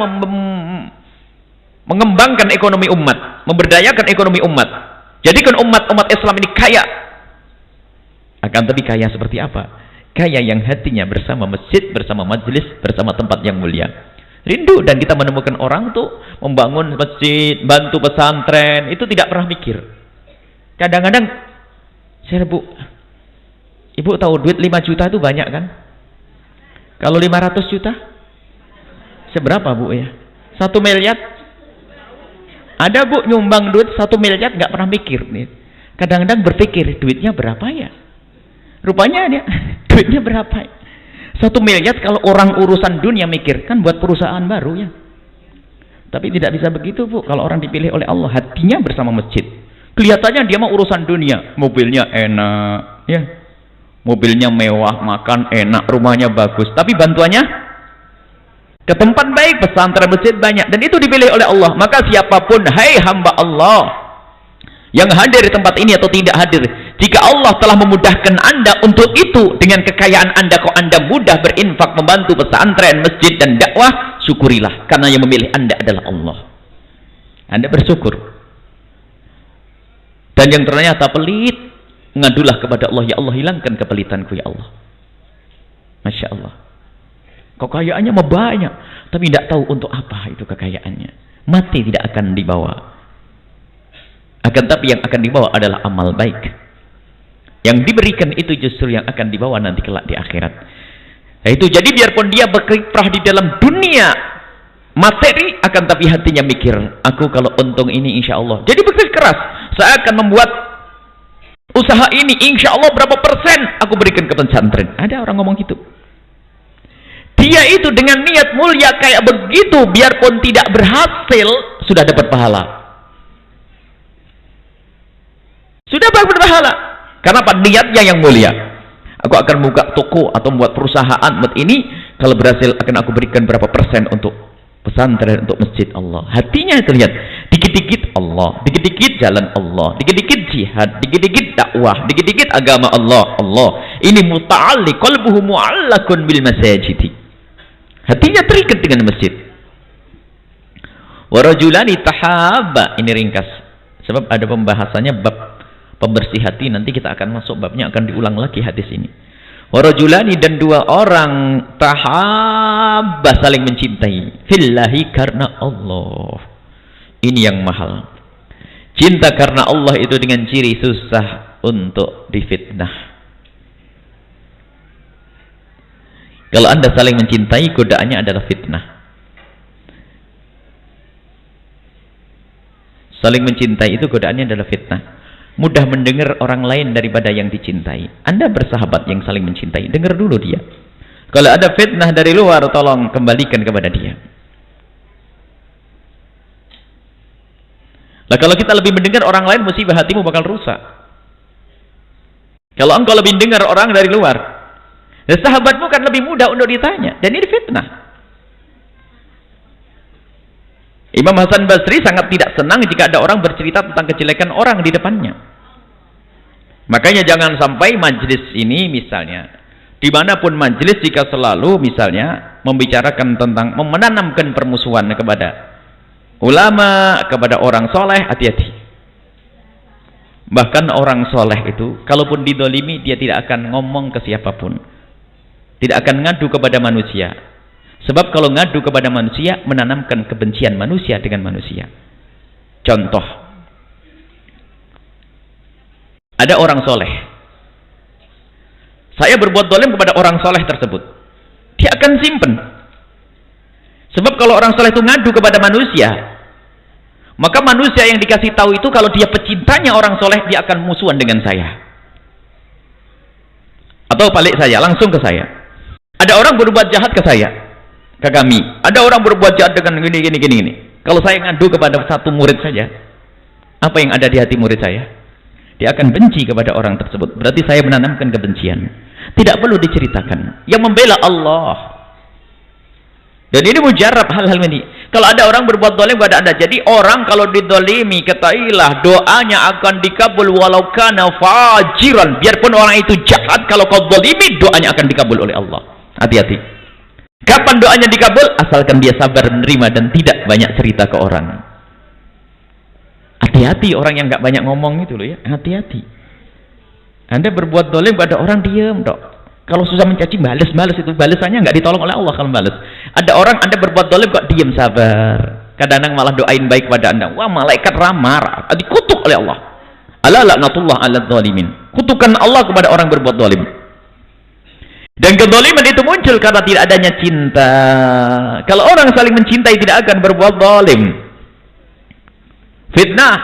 D: mengembangkan ekonomi umat, memberdayakan ekonomi umat. Jadikan umat Islam ini kaya. Akan tapi kaya seperti apa? Kaya yang hatinya bersama masjid, bersama majelis, bersama tempat yang mulia. Rindu, dan kita menemukan orang tuh membangun masjid, bantu pesantren, itu tidak pernah mikir. Kadang-kadang saya, Ibu tahu duit 5 juta itu banyak kan? Kalau 500 juta seberapa Bu ya? 1 miliar? Ada Bu nyumbang duit 1 miliar nggak pernah mikir nih. Kadang-kadang berpikir duitnya berapa ya? Rupanya dia duitnya berapa? 1 miliar kalau orang urusan dunia mikir kan buat perusahaan baru ya. Tapi tidak bisa begitu Bu. Kalau orang dipilih oleh Allah hatinya bersama masjid. Kelihatannya dia mau urusan dunia, mobilnya enak, ya, mobilnya mewah, makan enak, rumahnya bagus. Tapi bantuannya ke tempat baik, pesantren, masjid banyak, dan itu dipilih oleh Allah. Maka siapapun, hai hamba Allah yang hadir di tempat ini atau tidak hadir, jika Allah telah memudahkan Anda untuk itu, dengan kekayaan Anda, kok Anda mudah berinfak, membantu pesantren, masjid, dan dakwah, syukurilah, karena yang memilih Anda adalah Allah. Anda bersyukur. Dan yang ternyata pelit, ngadulah kepada Allah, ya Allah hilangkan kepelitanku ya Allah. Masya Allah. Kekayaannya mah banyak, tapi tidak tahu untuk apa itu kekayaannya. Mati tidak akan dibawa. Akan tapi yang akan dibawa adalah amal baik. Yang diberikan itu justru yang akan dibawa nanti kelak di akhirat. Nah itu, jadi biarpun dia berkiprah di dalam dunia materi, akan tapi hatinya mikir, aku kalau untung ini insya Allah. Jadi bekerja keras, saya akan membuat usaha ini, insya Allah berapa persen aku berikan ke pesantren. Ada orang ngomong gitu. Dia itu dengan niat mulia kayak begitu, biarpun tidak berhasil, sudah dapat pahala. Sudah dapat pahala. Karena apa? Niatnya yang mulia. Aku akan buka toko atau membuat perusahaan buat ini, kalau berhasil akan aku berikan berapa persen untuk pesantren, untuk masjid Allah. Hatinya terlihat. Dikit-dikit Allah, dikit-dikit jalan Allah, dikit-dikit jihad, dikit-dikit dakwah, dikit-dikit agama Allah. Allah. Ini muta'alliq, qalbuhu mu'allakun bil masajidi. Hatinya terikat dengan masjid. Wa rajulani tahabba, ini ringkas. Sebab ada pembahasannya bab pembersih hati, nanti kita akan masuk babnya, akan diulang lagi hadis ini. Warajulani, dan dua orang tahabba, saling mencintai fillahi, karena Allah. Ini yang mahal. Cinta karena Allah itu dengan ciri susah untuk difitnah. Kalau Anda saling mencintai, godaannya adalah fitnah. Saling mencintai itu godaannya adalah fitnah. Mudah mendengar orang lain daripada yang dicintai. Anda bersahabat yang saling mencintai, dengar dulu dia. Kalau ada fitnah dari luar, tolong kembalikan kepada dia. Nah, kalau kita lebih mendengar orang lain, musibah hatimu bakal rusak. Kalau engkau lebih dengar orang dari luar, sahabatmu kan lebih mudah untuk ditanya. Dan ini fitnah. Imam Hasan Basri sangat tidak senang jika ada orang bercerita tentang kejelekan orang di depannya. Makanya jangan sampai majlis ini misalnya, dimanapun majlis, jika selalu misalnya membicarakan tentang, menanamkan permusuhan kepada ulama, kepada orang soleh, hati-hati. Bahkan orang soleh itu, kalaupun didolimi, dia tidak akan ngomong ke siapapun. Tidak akan ngadu kepada manusia. Sebab kalau ngadu kepada manusia, menanamkan kebencian manusia dengan manusia. Contoh, ada orang soleh. Saya berbuat dolim kepada orang soleh tersebut. Dia akan simpen. Sebab kalau orang soleh itu ngadu kepada manusia, maka manusia yang dikasih tahu itu, kalau dia pecintanya orang soleh, dia akan musuhan dengan saya. Atau balik saya, langsung ke saya. Ada orang berbuat jahat ke saya, ke kami. Ada orang berbuat jahat dengan gini. Kalau saya ngadu kepada satu murid saja, apa yang ada di hati murid saya? Dia akan benci kepada orang tersebut. Berarti saya menanamkan kebencian. Tidak perlu diceritakan. Yang membela Allah. Dan ini mujarab hal-hal ini. Kalau ada orang berbuat dolim kepada Anda, jadi orang kalau didolimi, ketahuilah doanya akan dikabul walau kana fajiran. Biarpun orang itu jahat, kalau kau dolimi, doanya akan dikabul oleh Allah. Hati-hati. Kapan doanya dikabul? Asalkan dia sabar menerima dan tidak banyak cerita ke orang. Hati-hati orang yang nggak banyak ngomong itu loh ya. Hati-hati. Anda berbuat dolim pada orang, diam dok. Kalau susah mencaci, balas itu. Balasannya nggak ditolong oleh Allah kalau balas. Ada orang Anda berbuat dolim kok diam, sabar. Kadang-kadang malah doain baik pada Anda. Wah, malaikat ramar, dikutuk oleh Allah. Ala laknatullah ala dzalimin. Kutukan Allah kepada orang berbuat dolim. Dan kedoliman itu muncul karena tidak adanya cinta. Kalau orang saling mencintai, tidak akan berbuat dolim. Fitnah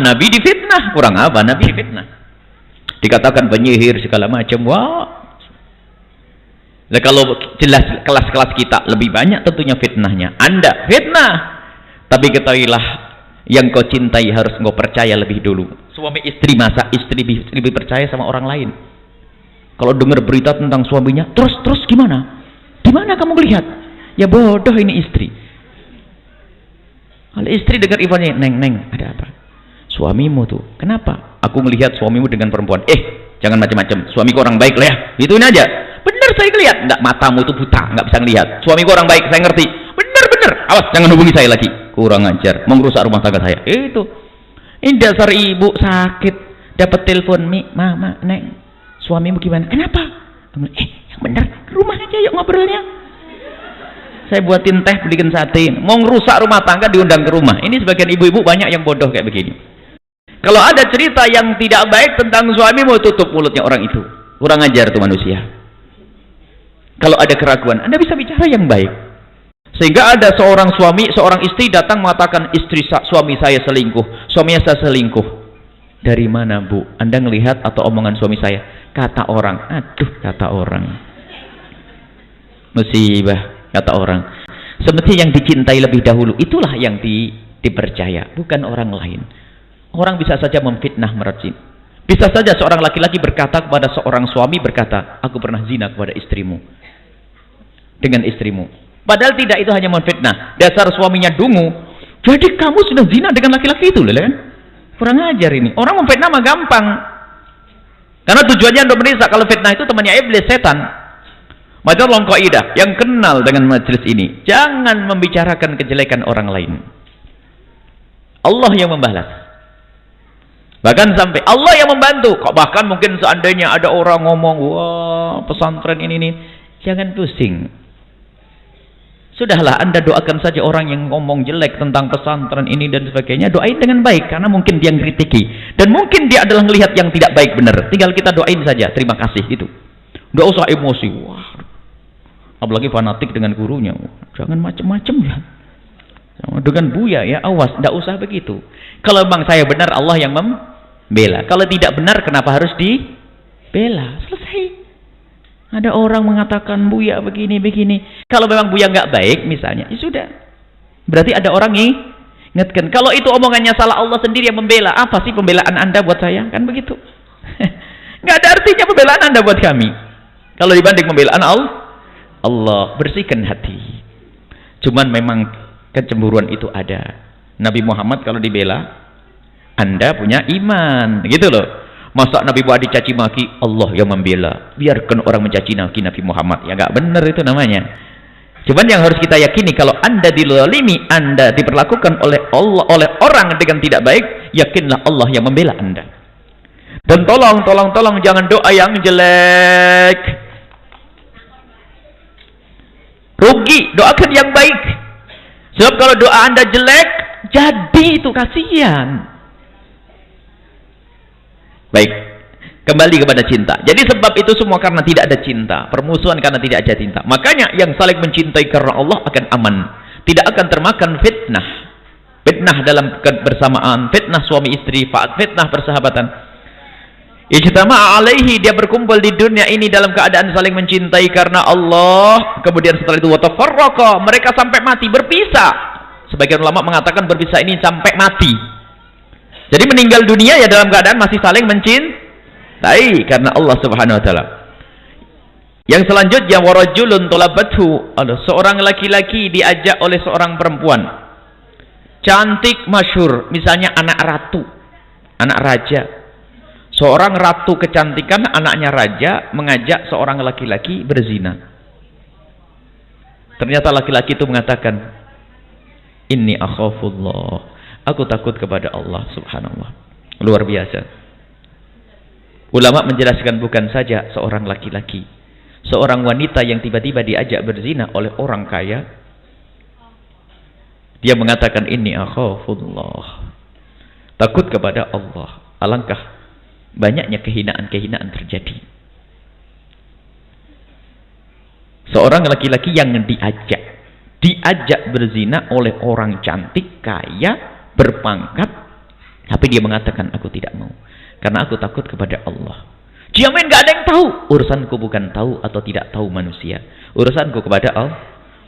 D: Nabi difitnah, kurang apa Nabi difitnah, dikatakan penyihir segala macam. Wah, nah, kalau jelas kelas-kelas kita lebih banyak tentunya fitnahnya. Anda fitnah, tapi ketahuilah yang kau cintai harus kau percaya lebih dulu. Suami istri, masa istri lebih percaya sama orang lain? Kalau dengar berita tentang suaminya, terus gimana? Gimana kamu lihat? Ya bodoh ini istri. Kalau istri dengar infonya, neng, ada apa? Suamimu tuh, kenapa? Aku melihat suamimu dengan perempuan. Jangan macam-macam. Suamiku orang baik lah ya. Ituin aja. Bener saya lihat. Enggak, matamu itu buta, nggak bisa ngelihat. Suamiku orang baik, saya ngerti. Bener. Awas, jangan hubungi saya lagi. Kurang ajar, mau merusak rumah tangga saya. Itu. Ini dasar ibu sakit, dapat telepon, mama, neng, suamimu gimana? Kenapa? Yang bener, ke rumah aja yuk ngobrolnya. Saya buatin teh, belikan sate. Mau ngerusak rumah tangga diundang ke rumah. Ini sebagian ibu-ibu banyak yang bodoh kayak begini. Kalau ada cerita yang tidak baik tentang suami, mau tutup mulutnya orang itu. Kurang ajar tuh manusia. Kalau ada keraguan, Anda bisa bicara yang baik. Sehingga ada seorang suami, seorang istri datang mengatakan, suami saya selingkuh, suaminya saya selingkuh. Dari mana bu? Anda ngelihat atau omongan suami saya? Kata orang. Aduh, kata orang. Musibah. Kata orang, semestinya yang dicintai lebih dahulu, itulah yang dipercaya, bukan orang lain. Orang bisa saja memfitnah, meracun. Bisa saja seorang laki-laki berkata kepada seorang suami, berkata, aku pernah zina kepada istrimu, dengan istrimu. Padahal tidak, itu hanya memfitnah. Dasar suaminya dungu. Jadi kamu sudah zina dengan laki-laki itu, kan? Kurang ajar ini. Orang memfitnah mah gampang. Karena tujuannya untuk menista. Kalau fitnah itu temannya iblis, setan. Maka long kaidah yang kenal dengan majelis ini, jangan membicarakan kejelekan orang lain. Allah yang membalas. Bahkan sampai Allah yang membantu. Kok bahkan mungkin seandainya ada orang ngomong, wah pesantren ini, jangan pusing. Sudahlah, Anda doakan saja orang yang ngomong jelek tentang pesantren ini dan sebagainya. Doain dengan baik, karena mungkin dia kritiki. Dan mungkin dia adalah melihat yang tidak baik benar. Tinggal kita doain saja, terima kasih gitu. Nggak usah emosi. Wah, apalagi fanatik dengan gurunya. Jangan macem-macem ya. Dengan buya ya, awas, nggak usah begitu. Kalau memang saya benar, Allah yang membela. Kalau tidak benar, kenapa harus dibela? Selesai. Ada orang mengatakan buya begini. Kalau memang buya nggak baik misalnya, ya sudah. Berarti ada orang yang ingatkan. Kalau itu omongannya salah, Allah sendiri yang membela. Apa sih pembelaan Anda buat saya? Kan begitu. Nggak ada artinya pembelaan Anda buat kami. Kalau dibanding pembelaan Allah, bersihkan hati. Cuman memang kecemburuan itu ada. Nabi Muhammad kalau dibela, Anda punya iman, gitu loh. Masa Nabi Muhammad dicaci maki, Allah yang membela. Biarkan orang mencaci maki Nabi Muhammad. Ya nggak benar itu namanya. Cuman yang harus kita yakini, kalau Anda dilolimi, Anda diperlakukan oleh Allah, oleh orang dengan tidak baik, yakinlah Allah yang membela Anda. Dan tolong jangan doa yang jelek. Rugi, doakan yang baik. Sebab kalau doa Anda jelek, jadi itu kasihan. Baik, kembali kepada cinta. Jadi sebab itu semua karena tidak ada cinta. Permusuhan karena tidak ada cinta. Makanya yang saling mencintai karena Allah akan aman. Tidak akan termakan fitnah. Fitnah dalam kebersamaan, fitnah suami istri, fitnah persahabatan. Ijtama'a alaihi, dia berkumpul di dunia ini dalam keadaan saling mencintai karena Allah. Kemudian setelah itu watafarraqa, mereka sampai mati, berpisah. Sebagian ulama mengatakan berpisah ini sampai mati. Jadi meninggal dunia ya dalam keadaan masih saling mencintai karena Allah Subhanahu wa taala. Yang selanjutnya warajulun talabathu, ada seorang laki-laki diajak oleh seorang perempuan. Cantik, masyhur, misalnya anak ratu, anak raja. Seorang ratu kecantikan, anaknya raja mengajak seorang laki-laki berzina. Ternyata laki-laki itu mengatakan, "Inni akhafullah." Aku takut kepada Allah, subhanallah. Luar biasa. Ulama menjelaskan bukan saja seorang laki-laki, seorang wanita yang tiba-tiba diajak berzina oleh orang kaya, dia mengatakan inni akhafullah, takut kepada Allah. Alangkah banyaknya kehinaan-kehinaan terjadi. Seorang laki-laki yang diajak berzina oleh orang cantik, kaya, berpangkat, tapi dia mengatakan aku tidak mau karena aku takut kepada Allah. Jamin gak ada yang tahu. Urusanku bukan tahu atau tidak tahu manusia, urusanku kepada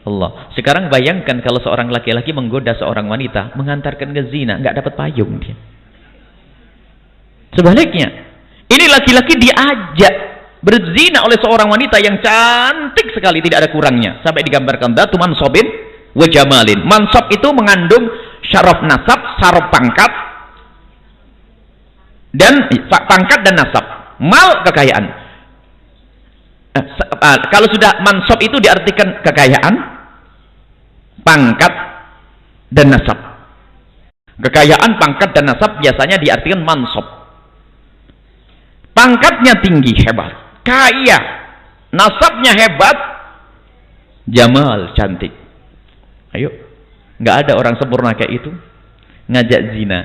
D: Allah. Sekarang bayangkan kalau seorang laki-laki menggoda seorang wanita, mengantarkan ke zina, nggak dapat payung dia. Sebaliknya, ini laki-laki diajak berzina oleh seorang wanita yang cantik sekali, tidak ada kurangnya, sampai digambarkan datu mansobin wa jamalin. Mansab itu mengandung syaraf nasab, syaraf pangkat, dan pangkat dan nasab. Mal kekayaan. Kalau sudah mansab itu diartikan kekayaan, pangkat dan nasab. Kekayaan, pangkat dan nasab biasanya diartikan mansab. Pangkatnya tinggi, hebat, kaya, nasabnya hebat, jamal, cantik. Ayo, nggak ada orang sempurna kayak itu, ngajak zina.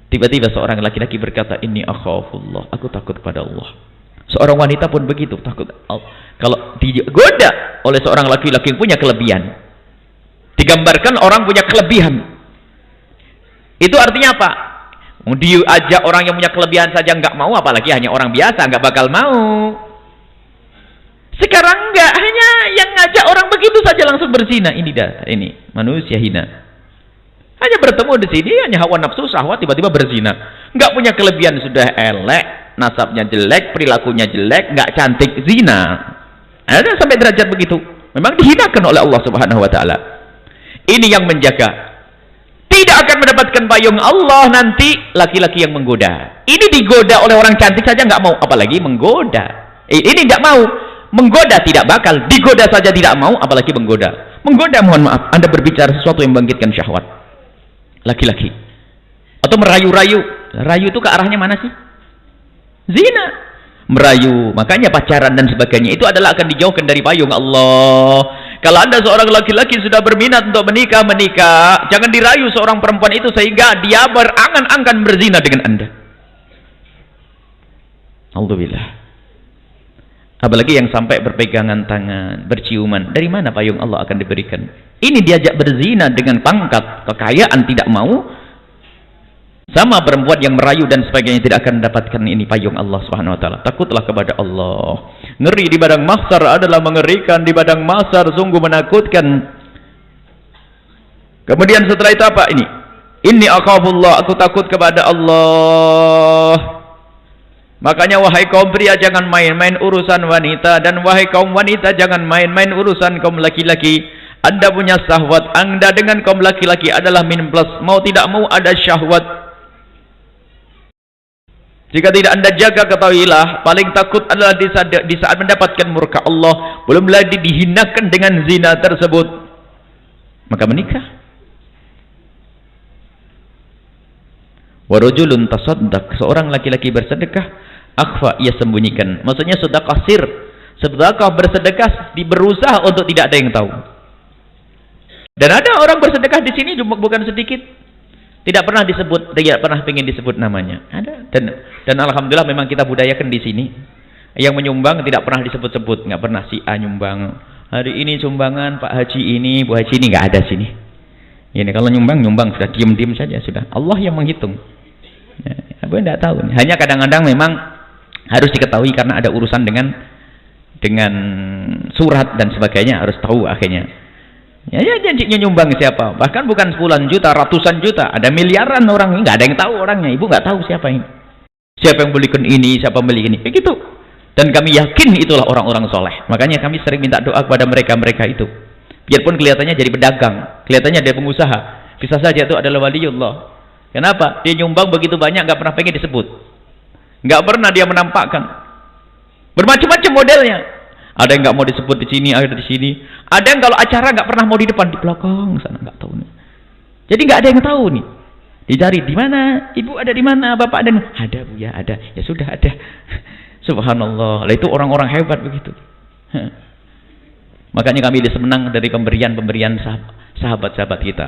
D: Tiba-tiba seorang laki-laki berkata, inni akhafullah, aku takut pada Allah. Seorang wanita pun begitu, takut Allah. Kalau digoda oleh seorang laki-laki yang punya kelebihan, digambarkan orang punya kelebihan, itu artinya apa? Diajak orang yang punya kelebihan saja nggak mau, apalagi hanya orang biasa, nggak bakal mau. Sekarang enggak, hanya yang ngajak orang begitu saja langsung berzina. Ini manusia hina. Hanya bertemu di sini, hanya hawa nafsu, syahwat, tiba-tiba berzina. Enggak punya kelebihan, sudah elek, nasabnya jelek, perilakunya jelek, enggak cantik, zina. Ada sampai derajat begitu. Memang dihinakan oleh Allah Subhanahu wa taala. Ini yang menjaga. Tidak akan mendapatkan payung Allah nanti laki-laki yang menggoda. Ini digoda oleh orang cantik saja enggak mau, apalagi menggoda. Ini enggak mau. Menggoda tidak bakal, digoda saja tidak mau, apalagi menggoda. Menggoda, mohon maaf, Anda berbicara sesuatu yang membangkitkan syahwat. Laki-laki Atau merayu-rayu. Rayu itu ke arahnya mana sih? Zina. Merayu, makanya pacaran dan sebagainya itu adalah akan dijauhkan dari payung Allah. Kalau anda seorang laki-laki sudah berminat untuk menikah, jangan dirayu seorang perempuan itu sehingga dia berangan-angan berzina dengan anda. Alhamdulillah. Apalagi yang sampai berpegangan tangan, berciuman. Dari mana payung Allah akan diberikan? Ini diajak berzina dengan pangkat kekayaan, tidak mau. Sama perempuan yang merayu dan sebagainya tidak akan mendapatkan ini payung Allah Subhanahu wa taala. Takutlah kepada Allah. Ngeri di padang mahsyar adalah mengerikan, di padang mahsyar sungguh menakutkan. Kemudian setelah itu apa ini? Inni akhafullah, aku takut kepada Allah. Makanya wahai kaum pria jangan main-main urusan wanita, dan wahai kaum wanita jangan main-main urusan kaum laki-laki. Anda punya syahwat, Anda dengan kaum laki-laki adalah min plus. Mau tidak mau ada syahwat. Jika tidak Anda jaga, ketahuilah paling takut adalah di saat mendapatkan murka Allah, belum lagi dihinakan dengan zina tersebut, maka menikah. Wa rajulun tasaddaq, seorang laki-laki bersedekah, akhfa, ia sembunyikan. Maksudnya sedekah sir, sedekah bersedekah berusaha untuk tidak ada yang tahu. Dan ada orang bersedekah di sini bukan sedikit, tidak pernah disebut, tidak pernah pengen disebut namanya. Ada, dan alhamdulillah memang kita budayakan di sini. Yang menyumbang tidak pernah disebut-sebut, nggak pernah si A nyumbang. Hari ini sumbangan Pak Haji ini, Bu Haji ini, nggak ada sini. Ini kalau nyumbang sudah diam-diam saja sudah. Allah yang menghitung. Ya, aku tidak tahu. Hanya kadang-kadang memang harus diketahui karena ada urusan dengan surat dan sebagainya, harus tahu akhirnya. Ya janjinya nyumbang siapa? Bahkan bukan puluhan juta, ratusan juta, ada miliaran orang, nggak ada yang tahu orangnya. Ibu nggak tahu siapa ini, siapa yang belikan ini, siapa beli ini, begitu. Dan kami yakin itulah orang-orang soleh. Makanya kami sering minta doa kepada mereka itu. Biarpun kelihatannya jadi pedagang, kelihatannya dia pengusaha, bisa saja itu adalah waliullah. Kenapa? Dia nyumbang begitu banyak, nggak pernah pengen disebut, nggak pernah dia menampakkan. Bermacam-macam modelnya. Ada yang nggak mau disebut di sini, ada di sini. Ada yang kalau acara nggak pernah mau di depan, di belakang sana, nggak tahu nih. Jadi nggak ada yang tahu nih. Dicari di mana, ibu ada di mana, bapak ada, ada bu ya ada, ya sudah ada. Subhanallah, lah itu orang-orang hebat begitu. Makanya kami senang dari pemberian sahabat-sahabat kita.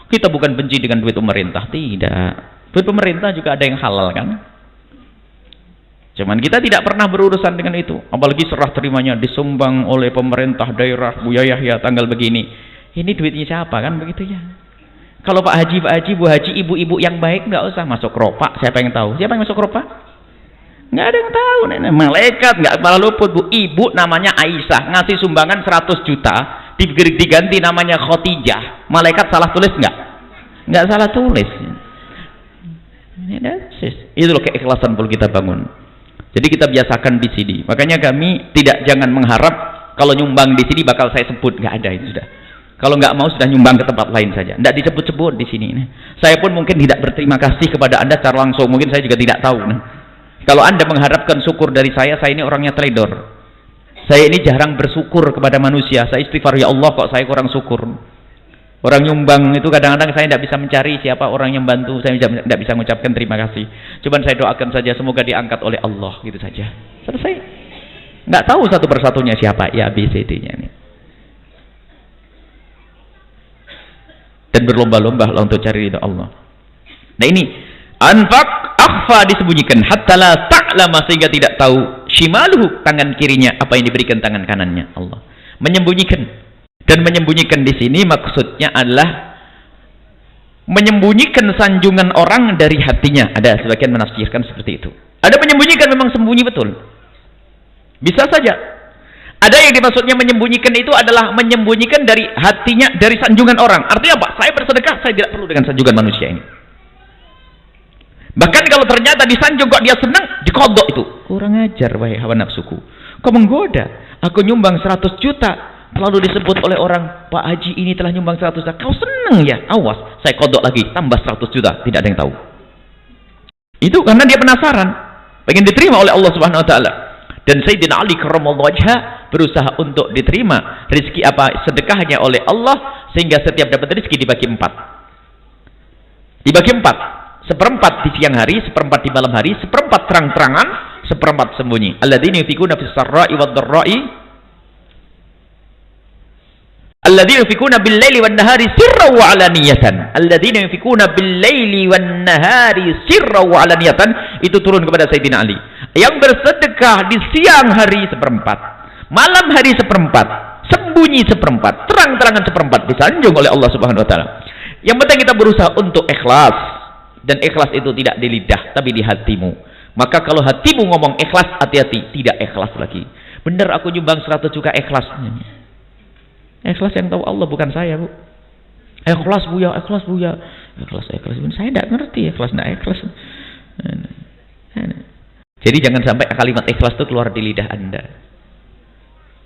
D: Kita bukan benci dengan duit pemerintah, tidak. Duit pemerintah juga ada yang halal kan. Cuman kita tidak pernah berurusan dengan itu. Apalagi serah terimanya disumbang oleh pemerintah daerah, Bu Yahya tanggal begini. Ini duitnya siapa kan begitu ya. Kalau Pak Haji, Bu Haji, ibu-ibu yang baik nggak usah masuk ropa. Siapa yang tahu? Siapa yang masuk ropa? Nggak ada yang tahu. Malaikat nggak malah luput bu. Ibu namanya Aisyah ngasih sumbangan 100 juta diganti namanya Khotijah. Malaikat salah tulis nggak? Nggak salah tulis. Itu loh keikhlasan perlu kita bangun. Jadi kita biasakan di sini. Makanya kami jangan mengharap kalau nyumbang di sini bakal saya sebut, nggak ada itu sudah. Kalau nggak mau sudah nyumbang ke tempat lain saja. Nggak disebut-sebut di sini. Saya pun mungkin tidak berterima kasih kepada Anda secara langsung. Mungkin saya juga tidak tahu. Kalau Anda mengharapkan syukur dari saya ini orangnya trader. Saya ini jarang bersyukur kepada manusia. Saya istighfar, ya Allah kok saya kurang syukur. Orang nyumbang itu kadang-kadang saya tidak bisa mencari siapa orang yang bantu, saya tidak bisa mengucapkan terima kasih. Cuman saya doakan saja semoga diangkat oleh Allah, gitu saja. Selesai. Nggak tahu satu persatunya siapa, ya ABCD-nya ini. Dan berlomba-lomba untuk cari ridha Allah. Nah ini anfaq akhfa, disembunyikan hatta la ta'lama, sehingga tidak tahu shimaluhu, tangan kirinya apa yang diberikan tangan kanannya. Allah menyembunyikan. Dan menyembunyikan di sini maksudnya adalah menyembunyikan sanjungan orang dari hatinya. Ada sebagian menafsirkan seperti itu. Ada menyembunyikan memang sembunyi betul. Bisa saja. Ada yang dimaksudnya menyembunyikan itu adalah menyembunyikan dari hatinya dari sanjungan orang. Artinya apa? Saya bersedekah, saya tidak perlu dengan sanjungan manusia ini. Bahkan kalau ternyata disanjung kok dia senang, dikodok itu. Kurang ajar wahai hawa nafsuku. Kau menggoda. Aku nyumbang 100 juta. Lalu disebut oleh orang, Pak Haji ini telah nyumbang 100 juta. Kau senang ya? Awas, saya kodok lagi, tambah 100 juta. Tidak ada yang tahu. Itu karena dia penasaran, pengen diterima oleh Allah Subhanahu Wa Taala. Dan Sayyidina Ali karramallahu wajhah berusaha untuk diterima rezeki apa sedekahnya oleh Allah, sehingga setiap dapat rezeki dibagi 4. Dibagi 4. seperempat di siang hari, seperempat di malam hari, seperempat terang-terangan, seperempat sembunyi. Alladzina yunfikuna fis sarra'i wad dharra'i, alladzina yunfikuna bil laili wan nahari sirran wa alaniyatan. Alladzina yunfikuna bil laili wan nahari sirran wa alaniyatan, itu turun kepada Sayyidina Ali. Yang bersedekah di siang hari seperempat, malam hari seperempat, sembunyi seperempat, terang-terangan seperempat, disanjung oleh Allah Subhanahu wa taala. Yang penting kita berusaha untuk ikhlas, dan ikhlas itu tidak di lidah tapi di hatimu. Maka kalau hatimu ngomong ikhlas, hati-hati, tidak ikhlas lagi. Benar aku nyumbang 100 juta, ikhlas. Ikhlas yang tahu Allah, bukan saya, Bu. Ikhlas Bu ya, ikhlas Bu ya. Ikhlas. Saya tidak ngerti ikhlas, tidak ikhlas. Jadi jangan sampai kalimat ikhlas itu keluar di lidah Anda.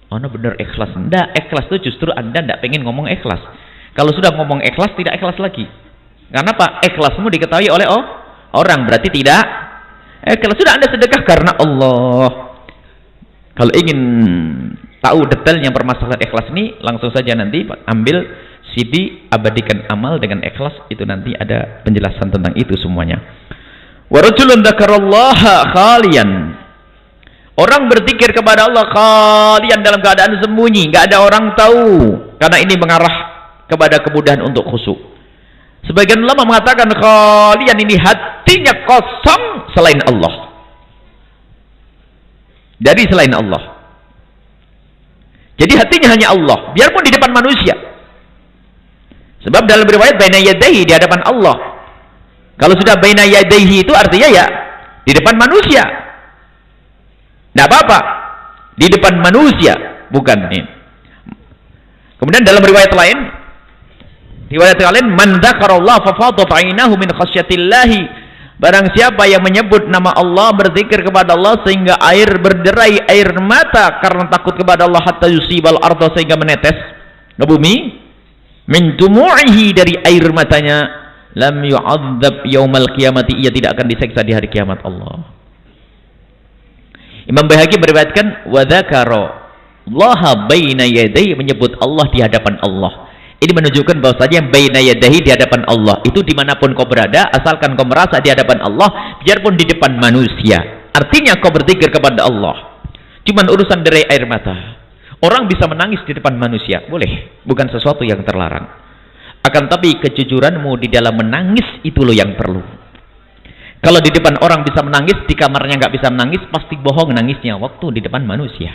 D: Oh, no, benar ikhlas. Tidak, ikhlas itu justru Anda tidak pengen ngomong ikhlas. Kalau sudah ngomong ikhlas, tidak ikhlas lagi. Karena apa? Ikhlasmu diketahui oleh orang, berarti tidak ikhlas. Sudah Anda sedekah karena Allah. Kalau ingin tahu detailnya permasalahan ikhlas ini, langsung saja nanti ambil CD Abadikan Amal dengan Ikhlas, itu nanti ada penjelasan tentang itu semuanya. Wa rajulun dzakarallaha khalian, orang berzikir kepada Allah khalian, dalam keadaan sembunyi, nggak ada orang tahu, karena ini mengarah kepada kemudahan untuk khusyuk. Sebagian ulama mengatakan khalian ini hatinya kosong selain Allah, dari selain Allah. Jadi hatinya hanya Allah, biarpun di depan manusia. Sebab dalam riwayat baina yadayhi, di hadapan Allah. Kalau sudah baina yadayhi itu artinya ya di depan manusia. Tidak apa-apa, di depan manusia, bukan ini. Kemudian dalam riwayat lain, man dzakarallaha fa fadat 'ainahu min khasyatillahi, barang siapa yang menyebut nama Allah, berzikir kepada Allah sehingga air berderai air mata karena takut kepada Allah, hatta yusibal arda, sehingga menetes ke bumi, min dumu'ihi, dari air matanya, lam yu'adzab yaumal qiyamati, ia tidak akan diseksa di hari kiamat Allah. Imam Baihaqi meriwayatkan wa dzakarallaha baina yadayhi, menyebut Allah di hadapan Allah. Ini menunjukkan bahwasanya baina yadahi, di hadapan Allah, itu dimanapun kau berada, asalkan kau merasa di hadapan Allah, biarpun di depan manusia. Artinya kau berzikir kepada Allah. Cuman urusan derai air mata. Orang bisa menangis di depan manusia, boleh, bukan sesuatu yang terlarang. Akan tapi kejujuranmu di dalam menangis, itu loh yang perlu. Kalau di depan orang bisa menangis, di kamarnya nggak bisa menangis, pasti bohong nangisnya waktu di depan manusia.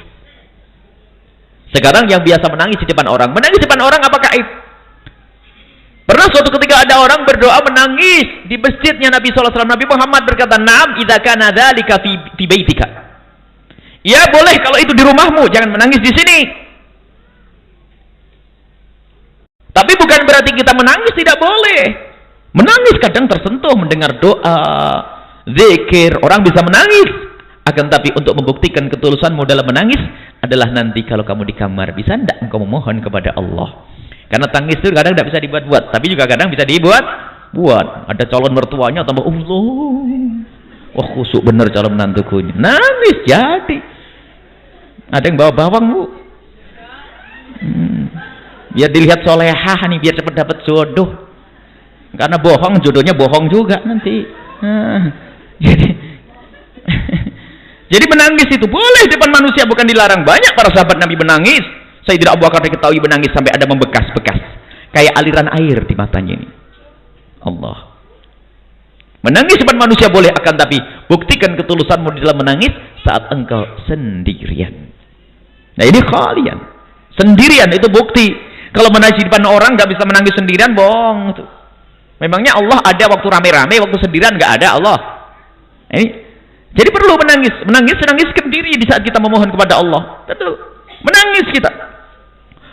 D: Sekarang yang biasa menangis di depan orang, menangis di depan orang apakah aib? Pernah suatu ketika ada orang berdoa menangis di masjidnya Nabi SAW. Nabi Muhammad berkata, "Na'am idza kana dzalika fi baitika." Ya boleh kalau itu di rumahmu, jangan menangis di sini. Tapi bukan berarti kita menangis tidak boleh. Menangis kadang tersentuh mendengar doa, zikir, orang bisa menangis. Akan tapi untuk membuktikan ketulusanmu dalam menangis adalah nanti kalau kamu di kamar, bisa tidak engkau memohon kepada Allah. Karena tangis itu kadang tidak bisa dibuat-buat, tapi juga kadang bisa dibuat-buat. Ada calon mertuanya tambah Allah, wah khusyuk bener calon menantuku ini, nangis jadi. Ada yang bawa bawang, Bu, biar dilihat solehah nih, biar cepat dapat jodoh. Karena bohong, jodohnya bohong juga nanti. Jadi menangis itu boleh di depan manusia, bukan dilarang. Banyak para sahabat Nabi menangis. Sayyidina Abu Bakar diketahui menangis sampai ada membekas-bekas, kayak aliran air di matanya ini. Allah. Menangis di depan manusia boleh, akan tapi buktikan ketulusanmu di dalam menangis saat engkau sendirian. Nah ini kalian sendirian, itu bukti. Kalau menangis di depan orang nggak bisa menangis sendirian, bohong itu. Memangnya Allah ada waktu rame-rame, waktu sendirian nggak ada Allah. Jadi perlu menangis sendiri di saat kita memohon kepada Allah. Betul, menangis kita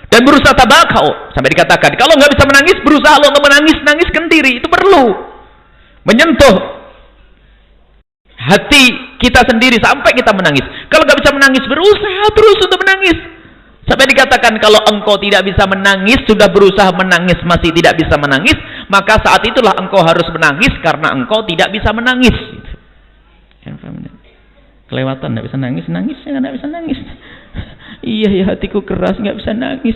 D: dan berusaha tabakau, sampai dikatakan kalau nggak bisa menangis, berusaha untuk menangis sendiri. Itu perlu menyentuh hati kita sendiri sampai kita menangis. Kalau nggak bisa menangis, berusaha terus untuk menangis sampai dikatakan kalau engkau tidak bisa menangis, sudah berusaha menangis masih tidak bisa menangis, maka saat itulah engkau harus menangis karena engkau tidak bisa menangis. Kelewatan, nggak bisa nangis, nggak bisa nangis. Iya ya, hatiku keras, nggak bisa nangis.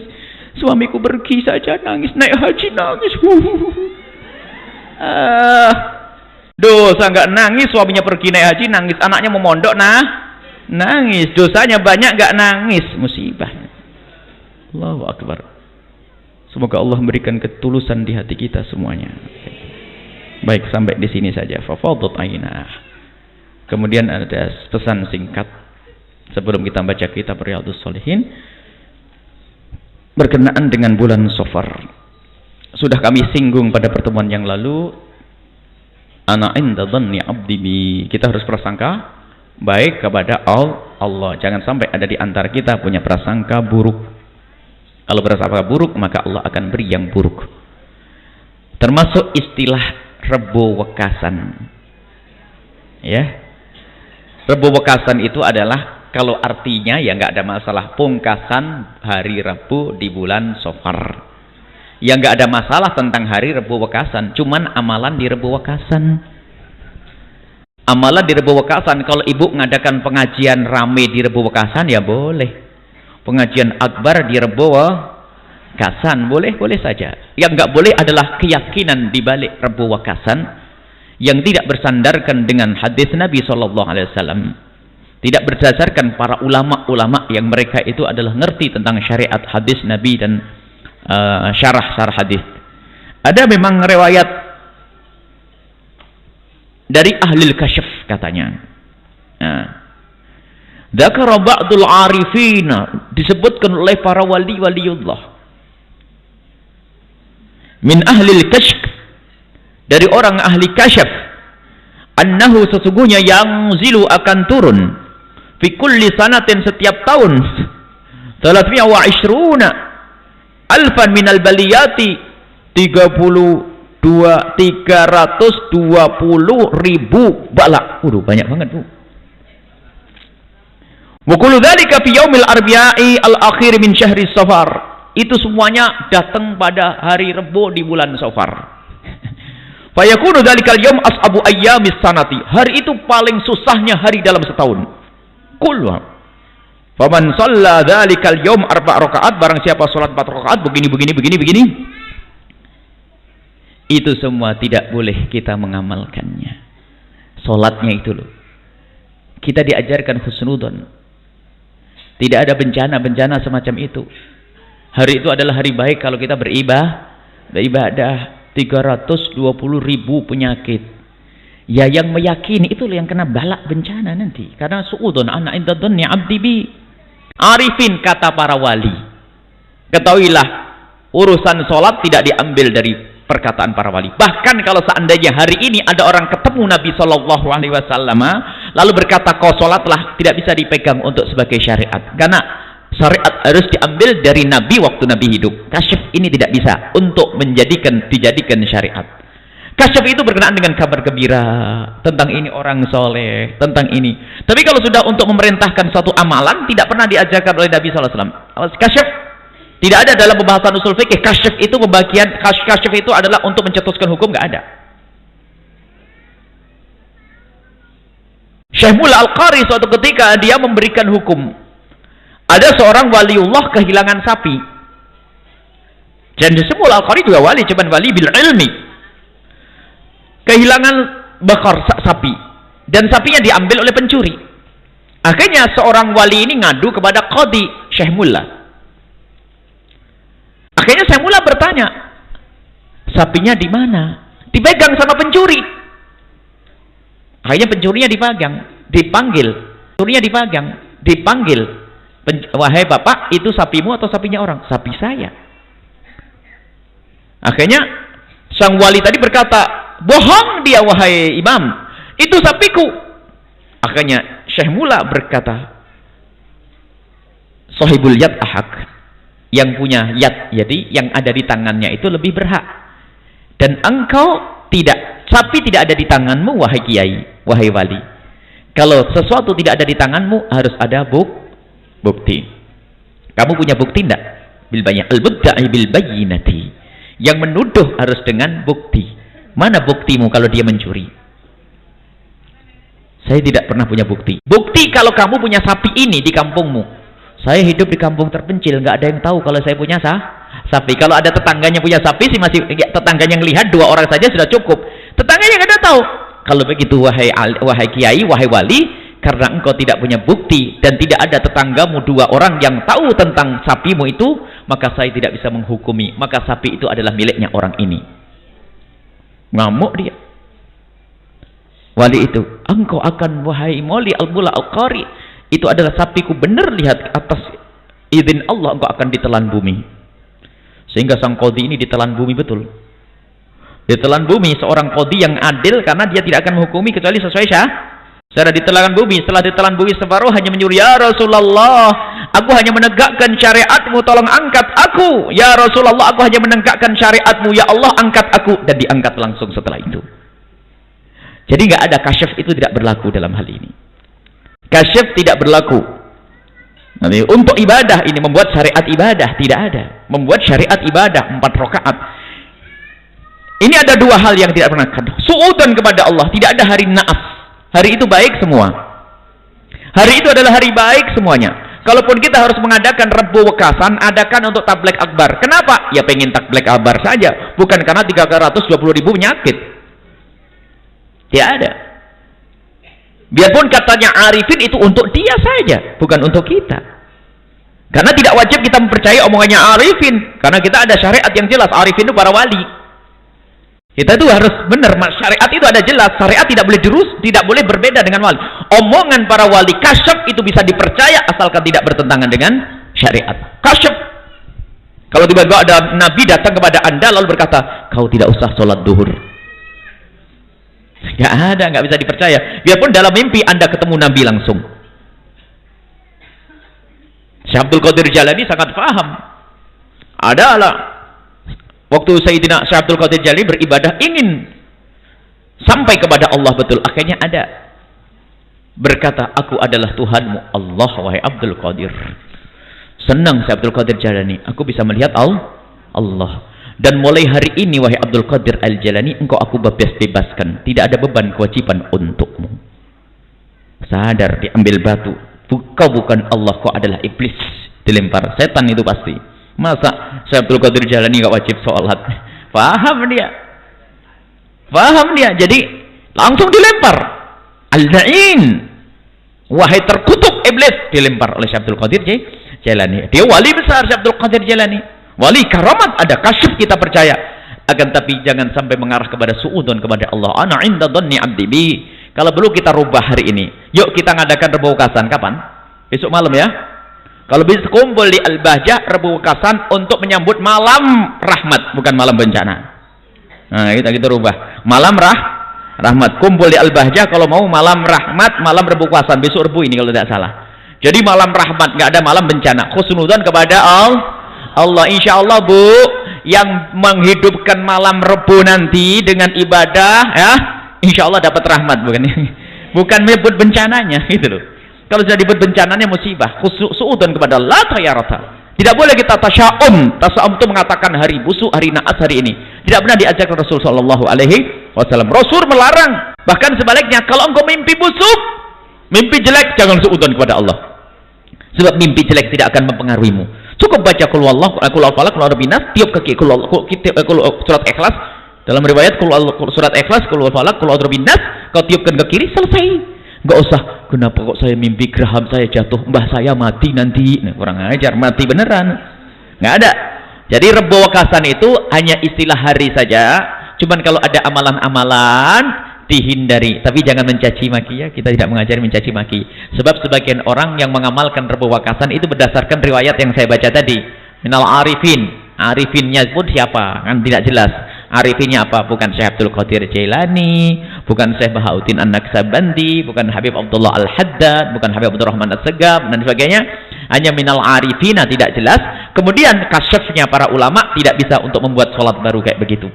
D: Suamiku pergi saja nangis, naik haji nangis. Dosa nggak nangis, suaminya pergi naik haji nangis, anaknya mau mondok nangis, dosanya banyak nggak nangis, musibah. Allahu Akbar. Semoga Allah memberikan ketulusan di hati kita semuanya. Baik, sampai di sini saja. Fafadat ainah. Kemudian ada pesan singkat sebelum kita baca kitab Riyadhus Shalihin berkenaan dengan bulan Safar. Sudah kami singgung pada pertemuan yang lalu. Ana inda dhanni abdi bi. Kita harus prasangka baik kepada Allah. Jangan sampai ada di antara kita punya prasangka buruk. Kalau berprasangka buruk, maka Allah akan beri yang buruk. Termasuk istilah Rebo Wekasan. Ya. Rebo Wekasan itu adalah kalau artinya ya nggak ada masalah, pungkasan hari Rabu di bulan Safar. Ya nggak ada masalah tentang hari Rebo Wekasan, cuman amalan di Rebo Wekasan. Amalan di Rebo Wekasan, kalau ibu ngadakan pengajian rame di Rebo Wekasan ya boleh. Pengajian akbar di Rebo Wekasan boleh saja. Yang nggak boleh adalah keyakinan di balik Rebo Wekasan yang tidak bersandarkan dengan hadis Nabi SAW, tidak berdasarkan para ulama-ulama yang mereka itu adalah ngerti tentang syariat hadis Nabi dan syarah hadis. Ada memang riwayat dari ahli kasyaf katanya. Dzakara ba'dul arifina, disebutkan oleh para wali-waliullah min ahli kasyaf, dari orang ahli kasyaf, annahu sesungguhnya yang zilu akan turun fi kulli sanatin setiap tahun 320 alfan minal baliyati 320.000 bala. Banyak banget Bu. Wa kullu dzalika fi yaumil arbi'i al-akhir min syahri Safar. Itu semuanya datang pada hari Rebo di bulan Safar. Fa yakunu dzalikal yaum ashabu ayyamis sanati. Hari itu paling susahnya hari dalam setahun. Qul faman shalla dzalikal yaum 4 rakaat, barang siapa salat 4 rakaat begini. Itu semua tidak boleh kita mengamalkannya. Salatnya itu loh. Kita diajarkan husnudzon. Tidak ada bencana semacam itu. Hari itu adalah hari baik kalau kita beribadah. 320.000 penyakit. Ya yang meyakini itu yang kena balak bencana nanti. Karena su'udun ana inda dhanni abdi bi. Arifin kata para wali. Ketahuilah urusan sholat tidak diambil dari perkataan para wali. Bahkan kalau seandainya hari ini ada orang ketemu Nabi SAW lalu berkata kau sholatlah, tidak bisa dipegang untuk sebagai syariat. Karena syariat harus diambil dari Nabi waktu Nabi hidup. Kasyaf ini tidak bisa untuk dijadikan syariat. Kasyaf itu berkenaan dengan kabar gembira tentang ini orang soleh, tentang ini. Tapi kalau sudah untuk memerintahkan suatu amalan tidak pernah diajarkan oleh Nabi SAW. Kasyaf tidak ada dalam pembahasan usul fikih. Kasyaf itu pembagian, kasyaf itu adalah untuk mencetuskan hukum, nggak ada. Syekh Mullah Al-Qari suatu ketika dia memberikan hukum. Ada seorang waliullah kehilangan sapi. Dan Syekh Mullah Al-Qari juga wali, cuman wali bil ilmi. Kehilangan bakar sapi dan sapinya diambil oleh pencuri. Akhirnya seorang wali ini ngadu kepada qadi Syekh Mullah. Akhirnya Syekh Mullah bertanya, sapinya di mana? Dipegang sama pencuri. Akhirnya pencurinya dipanggil. Pencurinya dipanggil. Wahai bapak, itu sapimu atau sapinya orang? Sapi saya. Akhirnya sang wali tadi berkata, bohong dia wahai imam, itu sapiku. Akhirnya Syekh Mullah berkata, sahibul yad ahak, yang punya yad, jadi yang ada di tangannya itu lebih berhak. Dan engkau tidak, sapi tidak ada di tanganmu wahai kiai, wahai wali. Kalau sesuatu tidak ada di tanganmu harus ada bukti. Kamu punya bukti tidak? Bil bayyinah, al-mudda'i bil bayyinati. Yang menuduh harus dengan bukti. Mana buktimu kalau dia mencuri? Saya tidak pernah punya bukti. Bukti kalau kamu punya sapi ini di kampungmu. Saya hidup di kampung terpencil, nggak ada yang tahu kalau saya punya sapi. Kalau ada tetangganya punya sapi, sih masih tetangganya yang lihat 2 orang saja sudah cukup. Tetangganya nggak ada tahu. Kalau begitu wahai kiai, wahai wali, karena engkau tidak punya bukti dan tidak ada tetanggamu 2 orang yang tahu tentang sapimu itu, maka saya tidak bisa menghukumi, maka sapi itu adalah miliknya orang ini. Ngamuk dia. Wali itu, engkau akan wahai Mauli al-Mula al-Qari, itu adalah sapiku, benar, lihat atas izin Allah engkau akan ditelan bumi. Sehingga sang qadhi ini ditelan bumi betul. Ditelan bumi, seorang qadhi yang adil, karena dia tidak akan menghukumi kecuali sesuai secara ditelan bumi. Setelah ditelan bumi separuh, hanya menyuruh, ya Rasulullah, aku hanya menegakkan syariatmu, tolong angkat aku. Ya Rasulullah, aku hanya menegakkan syariatmu, ya Allah angkat aku. Dan diangkat langsung setelah itu. Jadi nggak ada, kasyaf itu tidak berlaku dalam hal ini. Kasyaf tidak berlaku. Nanti untuk ibadah ini, membuat syariat ibadah tidak ada. Membuat syariat ibadah 4 rakaat. Ini ada 2 hal yang tidak pernah ada. Su'udan kepada Allah, tidak ada hari na'as. Hari itu baik semua. Hari itu adalah hari baik semuanya. Kalaupun kita harus mengadakan Rebu Wekasan, adakan untuk tablek akbar. Kenapa? Ya pengen tablek akbar saja, bukan karena 320.000 penyakit. Tidak ada. Biarpun katanya arifin itu untuk dia saja, bukan untuk kita. Karena tidak wajib kita mempercayai omongannya arifin, karena kita ada syariat yang jelas. Arifin itu para wali. Kita itu harus benar, syariat itu ada jelas. Syariat tidak boleh tidak boleh berbeda dengan wali. Omongan para wali kasyaf itu bisa dipercaya asalkan tidak bertentangan dengan syariat. Kasyaf. Kalau tiba-tiba ada nabi datang kepada Anda lalu berkata, kau tidak usah sholat duhur. Nggak ada, nggak bisa dipercaya. Biarpun dalam mimpi Anda ketemu Nabi langsung. Syekh Abdul Qadir Jalani sangat paham. Adalah waktu Sayyidina Syekh Abdul Qadir Jalani beribadah ingin sampai kepada Allah betul. Akhirnya ada berkata, aku adalah Tuhanmu Allah, wahai Abdul Qadir. Senang Syekh Abdul Qadir Jalani, aku bisa melihat Allah. Dan mulai hari ini wahai Abdul Qadir Al-Jalani, engkau aku bebaskan, tidak ada beban kewajiban untukmu. Sadar, diambil batu, kau bukan Allah, kau adalah iblis, dilempar setan itu pasti. Masa Syekh Abdul Qadir Jalani gak wajib sholat? Paham dia, jadi langsung dilempar. Al-La'in, wahai terkutuk iblis, dilempar oleh Syekh Abdul Qadir Jalani. Dia wali besar Syekh Abdul Qadir Jalani. Wali karamat ada, kasyaf kita percaya. Akan tapi jangan sampai mengarah kepada su'udun kepada Allah. Ana inda dhanni 'abdi bi. Kalau perlu kita rubah hari ini. Yuk kita ngadakan Rebu Wekasan kapan? Besok malam ya. Kalau bisa kumpul di Al-Bahjah Rebu Wekasan untuk menyambut malam rahmat, bukan malam bencana. Nah, kita rubah. Malam rahmat. Kumpul di Al-Bahjah kalau mau malam rahmat, malam Rebu Wekasan. Besok Rebu ini kalau tidak salah. Jadi malam rahmat, nggak ada malam bencana. Khusnudzan kepada Allah, insya Allah Bu, yang menghidupkan malam Rebu nanti dengan ibadah, ya, insya Allah dapat rahmat, bukan menyebut bencananya, gitu loh. Kalau sudah disebut bencananya musibah, su'udan kepada Allah tayarata. Tidak boleh kita tasya'um. Tasya'um itu mengatakan hari busuk, hari naas, hari ini. Tidak pernah diajarkan Rasul Shallallahu Alaihi Wasallam. Rasul melarang. Bahkan sebaliknya, kalau engkau mimpi busuk, mimpi jelek, jangan su'udan kepada Allah. Sebab mimpi jelek tidak akan mempengaruhimu. Cukup baca qul huwallahu, qul a'udzu birabbil nas, tiup ke surat Ikhlas. Dalam riwayat surat Ikhlas, qul huwallahu, qul a'udzu birabbin nas, kau tiupkan ke kiri, selesai. Enggak usah, kenapa kok saya mimpi geraham saya jatuh, mbah saya mati nanti. Nah, kurang ajar, mati beneran. Enggak ada. Jadi Rebu Wekasan itu hanya istilah hari saja. Cuman kalau ada amalan-amalan dihindari, tapi jangan mencaci maki ya. Kita tidak mengajari mencaci maki. Sebab sebagian orang yang mengamalkan Rebu Wekasan itu berdasarkan riwayat yang saya baca tadi. Minal arifin. Arifinnya pun siapa? Kan tidak jelas. Arifinnya apa? Bukan Syekh Abdul Qadir Jailani, bukan Syekh Bahauddin An-Naksabandi, bukan Habib Abdullah Al-Haddad, bukan Habib Abdurrahman As-Segaf dan sebagainya. Hanya minal arifina, tidak jelas. Kemudian kasyafnya para ulama tidak bisa untuk membuat sholat baru kayak begitu.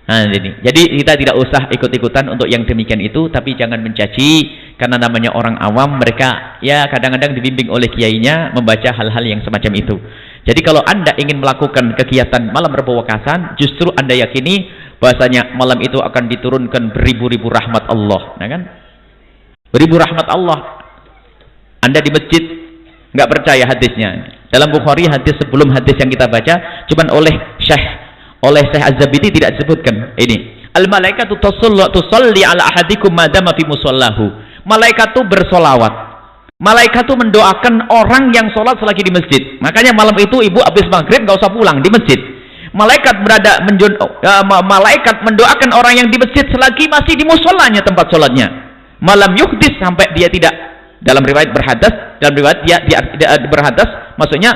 D: Nah, jadi kita tidak usah ikut-ikutan untuk yang demikian itu, tapi jangan mencaci, karena namanya orang awam, mereka ya kadang-kadang dibimbing oleh kiainya membaca hal-hal yang semacam itu. Jadi kalau Anda ingin melakukan kegiatan malam Rebu Wekasan, justru Anda yakini bahasanya malam itu akan diturunkan beribu-ribu rahmat Allah, nah kan? Beribu rahmat Allah. Anda di masjid nggak percaya hadisnya. Dalam Bukhari hadis sebelum hadis yang kita baca, cuman oleh Syekh Az-Zabidi tidak disebutkan ini. Al-malaikatu tusalli ala ahadikum madama fi musallahu. Malaikat itu bersolawat. Malaikat itu mendoakan orang yang sholat selagi di masjid. Makanya malam itu ibu habis maghrib gak usah pulang, di masjid. Malaikat malaikat mendoakan orang yang di masjid selagi masih di musolanya tempat sholatnya. Malam yuhdis, sampai dia tidak, dalam riwayat berhadas, dalam riwayat dia berhadas, maksudnya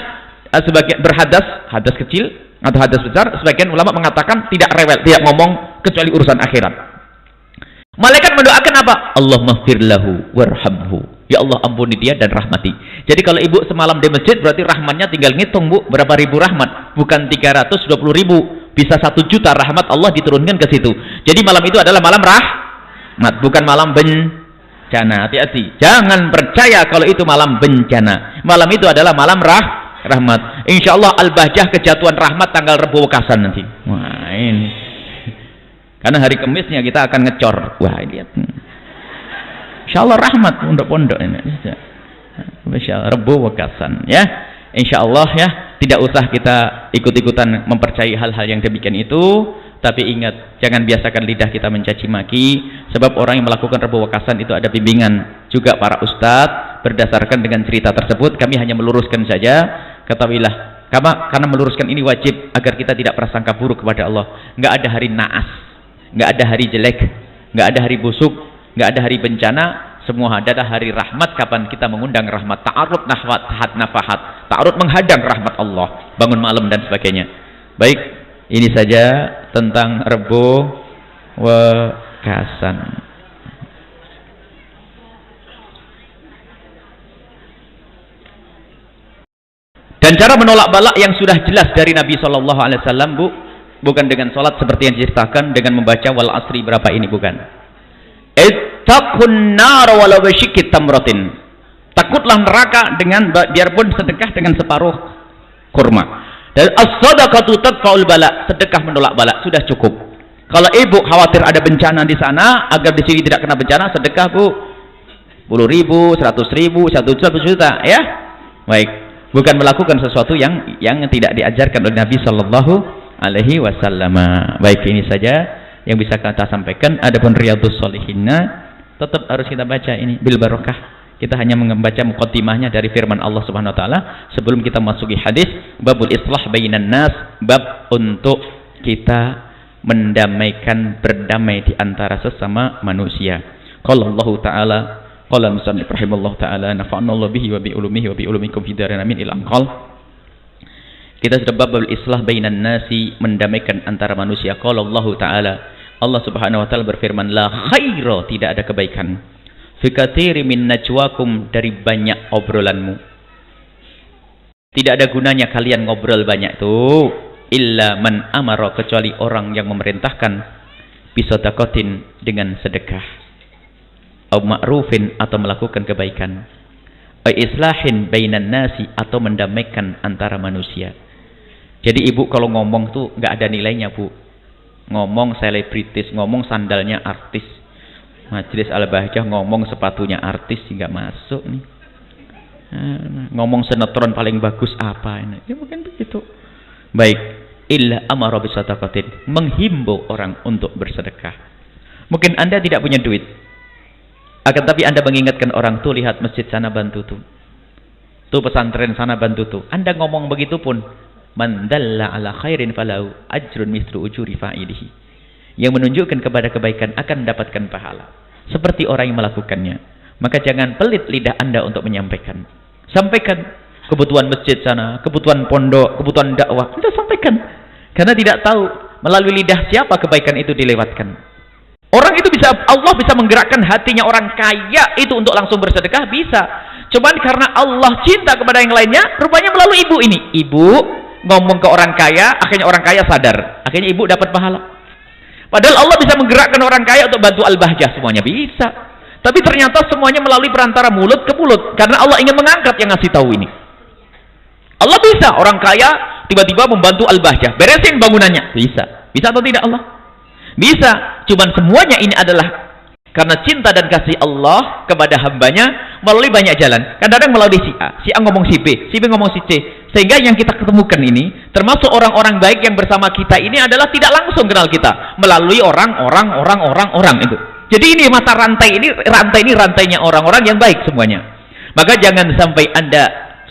D: sebagian berhadas, hadas kecil atau hadas besar. Sebagian ulama mengatakan tidak rewel, tidak ngomong kecuali urusan akhirat. Malaikat mendoakan apa? Allahumma firlahu warhamhu. Ya Allah, ampuni dia dan rahmati. Jadi kalau ibu semalam di masjid, berarti rahmatnya tinggal ngitung, Bu, berapa ribu rahmat. Bukan 320.000, bisa 1 juta rahmat Allah diturunkan ke situ. Jadi malam itu adalah malam rahmat, bukan malam bencana. Hati-hati, jangan percaya kalau itu malam bencana. Malam itu adalah malam rahmat. Insya Allah Al-Bahjah kejatuhan rahmat tanggal Rebo Wekasan nanti. Wah, ini karena hari Kemisnya kita akan ngecor. Wah, lihat. Insya Allah rahmat pondok-pondok ini. Insya Allah Rebo Wekasan ya. Insya Allah ya, tidak usah kita ikut-ikutan mempercayai hal-hal yang demikian itu. Tapi ingat, jangan biasakan lidah kita mencaci maki. Sebab orang yang melakukan Rebo Wekasan itu ada bimbingan juga para ustadz. Berdasarkan dengan cerita tersebut, kami hanya meluruskan saja. Ketahuilah, karena meluruskan ini wajib agar kita tidak prasangka buruk kepada Allah. Nggak ada hari naas, nggak ada hari jelek, nggak ada hari busuk, nggak ada hari bencana. Semua adalah hari rahmat, kapan kita mengundang rahmat. Ta'arud nafhat nafahat, ta'arud menghadang rahmat Allah, bangun malam dan sebagainya. Baik, ini saja tentang Rebo Wekasan. Dan cara menolak balak yang sudah jelas dari Nabi SAW, Bu, bukan dengan sholat seperti yang diceritakan, dengan membaca wal asri berapa ini, bukan. Ittaqun nar walau bisyikki tamratin. Takutlah neraka dengan biarpun sedekah dengan separuh kurma. Dan as-sadaqatu tadfa'ul bala, sedekah menolak bala, sudah cukup. Kalau ibu khawatir ada bencana di sana agar di sini tidak kena bencana, sedekah, Bu, 10.000, 100.000, 1 juta ya. Baik. Bukan melakukan sesuatu yang tidak diajarkan oleh Nabi Sallallahu Alaihi Wasallam. Baik, ini saja yang bisa kita sampaikan. Adapun Riyadhus Shalihinna tetap harus kita baca ini bil barokah. Kita hanya membaca muqaddimahnya dari firman Allah Subhanahu Wa Taala sebelum kita masuki hadis. Babul islah bainan nas, bab untuk kita mendamaikan, berdamai di antara sesama manusia. Qala Allah Taala, qala musannif rahimallahu taala, nafa'ana Allah bihi wa bi ulumihi wa bi ulumikum fi darin amin ila anqal. Kita sudah babul islah bainan nasi, mendamaikan antara manusia. Qala Allah taala, Allah Subhanahu wa taala berfirman, la khaira, tidak ada kebaikan, fi katsiri min najwakum, dari banyak obrolanmu. Tidak ada gunanya kalian ngobrol banyak tuh, illa man amara, kecuali orang yang memerintahkan, bisadaqatin, dengan sedekah, au ma'rufin, atau melakukan kebaikan, au islahin bainan nasi, atau mendamaikan antara manusia. Jadi ibu kalau ngomong tuh nggak ada nilainya, Bu. Ngomong selebritis, ngomong sandalnya artis, Majelis Al-Bahjah ngomong sepatunya artis, nggak masuk nih. Ngomong sinetron paling bagus apa ini, ya mungkin begitu. Baik, illa amara bisadaqatin, menghimbau orang untuk bersedekah. Mungkin Anda tidak punya duit, akan tapi Anda mengingatkan orang tuh, lihat masjid sana bantu tuh, pesantren sana bantu tuh. Anda ngomong begitu pun, man dalla ala khairin falahu ajrun mislu ujuri fa'ilihi, yang menunjukkan kepada kebaikan akan mendapatkan pahala seperti orang yang melakukannya. Maka jangan pelit lidah Anda untuk menyampaikan. Sampaikan kebutuhan masjid sana, kebutuhan pondok, kebutuhan dakwah, Anda sampaikan. Karena tidak tahu melalui lidah siapa kebaikan itu dilewatkan. Orang itu bisa, Allah bisa menggerakkan hatinya orang kaya itu untuk langsung bersedekah, bisa. Cuman karena Allah cinta kepada yang lainnya, rupanya melalui ibu ini. Ibu ngomong ke orang kaya, akhirnya orang kaya sadar, akhirnya ibu dapat pahala. Padahal Allah bisa menggerakkan orang kaya untuk bantu Al-Bahjah, semuanya bisa. Tapi ternyata semuanya melalui perantara mulut ke mulut, karena Allah ingin mengangkat yang ngasih tahu ini. Allah bisa, orang kaya tiba-tiba membantu Al-Bahjah, beresin bangunannya, bisa. Bisa atau tidak Allah? Bisa. Cuman semuanya ini adalah karena cinta dan kasih Allah kepada hambanya, melalui banyak jalan. Kadang-kadang melalui si A ngomong si B ngomong si C. Sehingga yang kita ketemukan ini, termasuk orang-orang baik yang bersama kita ini adalah tidak langsung kenal kita, melalui orang itu. Jadi ini mata rantai ini rantainya orang-orang yang baik semuanya. Maka jangan sampai Anda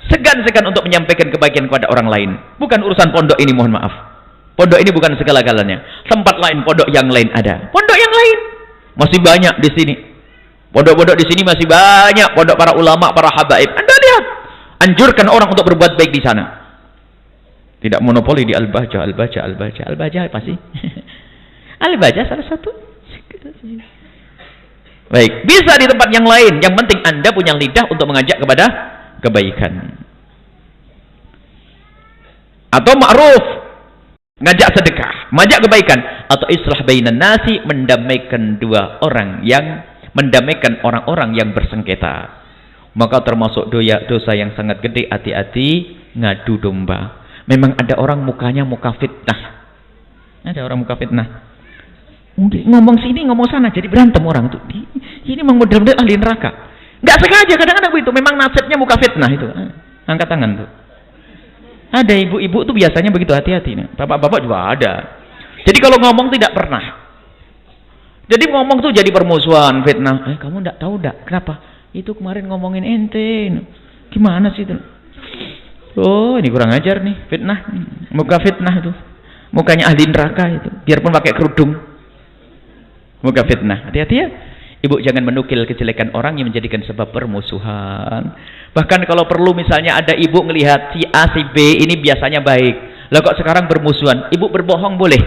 D: segan-segan untuk menyampaikan kebaikan kepada orang lain. Bukan urusan pondok ini, mohon maaf. Pondok ini bukan segala-galanya. Tempat lain, pondok yang lain ada. Pondok yang lain masih banyak di sini. Pondok-pondok di sini masih banyak. Pondok para ulama, para habaib. Anda lihat, anjurkan orang untuk berbuat baik di sana. Tidak monopoli di Al-Bahjah apa sih? Al-Bahjah salah satu. Baik, bisa di tempat yang lain. Yang penting Anda punya lidah untuk mengajak kepada kebaikan. Atau ma'ruf, ngajak sedekah, mengajak kebaikan. Atau islah bainan nasi, mendamaikan mendamaikan orang-orang yang bersengketa. Maka termasuk dosa yang sangat gede. Hati-hati ngadu domba. Memang ada orang mukanya muka fitnah. Ada orang muka fitnah. Ngomong sini, ngomong sana, jadi berantem orang tuh. Ini memang model-model ahli neraka. Nggak sengaja, kadang-kadang begitu. Memang nasibnya muka fitnah itu. Angkat tangan tuh. Ada ibu-ibu tuh biasanya begitu, hati-hati. Bapak-bapak juga ada. Jadi kalau ngomong tidak pernah. Jadi ngomong tuh jadi permusuhan, fitnah. Kamu nggak tahu nggak? Kenapa? Itu kemarin ngomongin ente. Gimana sih itu? Oh, ini kurang ajar nih, fitnah. Muka fitnah itu. Mukanya ahli neraka itu. Biarpun pakai kerudung. Muka fitnah. Hati-hati ya. Ibu jangan menukil kejelekan orang yang menjadikan sebab permusuhan. Bahkan kalau perlu misalnya ada ibu melihat si A, si B ini biasanya baik. Lah kok sekarang bermusuhan? Ibu berbohong boleh.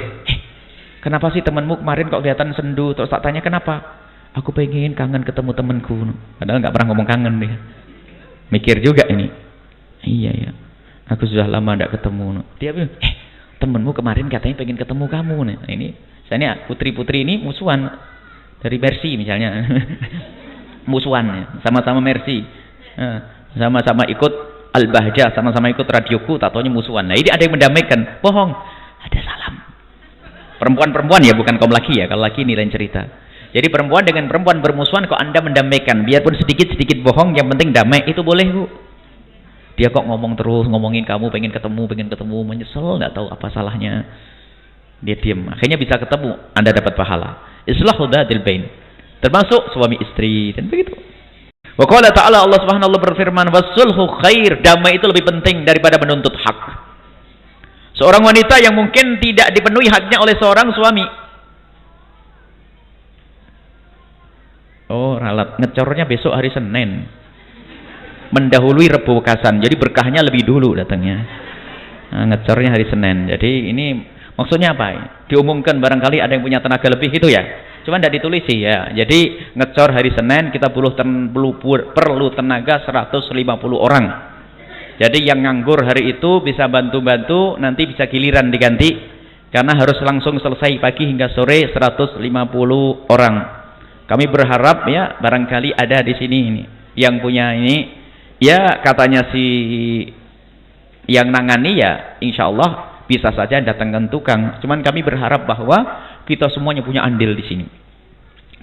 D: Kenapa sih temanmu kemarin kok kelihatan sendu? Terus tak tanya kenapa? Aku pengen kangen ketemu temanku. Padahal nggak pernah ngomong kangen dia. Mikir juga ini. Iya ya. Aku sudah lama nggak ketemu. Dia bilang, temanmu kemarin katanya pengen ketemu kamu. Nah, ini misalnya putri-putri ini musuhan dari Mercy misalnya. Musuhan sama-sama Mercy. Sama-sama ikut Al-Bahjah, sama-sama ikut radioku, tatonya musuhan. Nah, ini ada yang mendamaikan. Bohong. Ada salam. Perempuan-perempuan ya, bukan kaum laki ya. Kalau laki ini lain cerita. Jadi perempuan dengan perempuan bermusuhan kok Anda mendamaikan. Biarpun sedikit-sedikit bohong, yang penting damai. Itu boleh, Bu. Dia kok ngomong terus, ngomongin kamu pengen ketemu, menyesal, nggak tahu apa salahnya. Dia diam. Akhirnya bisa ketemu, Anda dapat pahala. Islahu dzatil bain. Termasuk suami istri dan begitu. Wa qala ta'ala, Allah Subhanahu wa taala berfirman, "Wasulhu khair." Damai itu lebih penting daripada menuntut hak. Seorang wanita yang mungkin tidak dipenuhi haknya oleh seorang suami. Oh, ralat. Ngecornya besok hari Senin. Mendahului Rebo Kasan. Jadi berkahnya lebih dulu datangnya. Nah, ngecornya hari Senin. Jadi ini maksudnya apa? Diumumkan barangkali ada yang punya tenaga lebih gitu ya. Cuma tidak ditulis sih ya. Jadi ngecor hari Senin kita perlu tenaga 150 orang. Jadi yang nganggur hari itu bisa bantu-bantu, nanti bisa giliran diganti. Karena harus langsung selesai pagi hingga sore 150 orang. Kami berharap ya barangkali ada di sini ini yang punya ini. Ya katanya si yang nangani ya insya Allah bisa saja datangkan tukang. Cuman kami berharap bahwa kita semuanya punya andil di sini.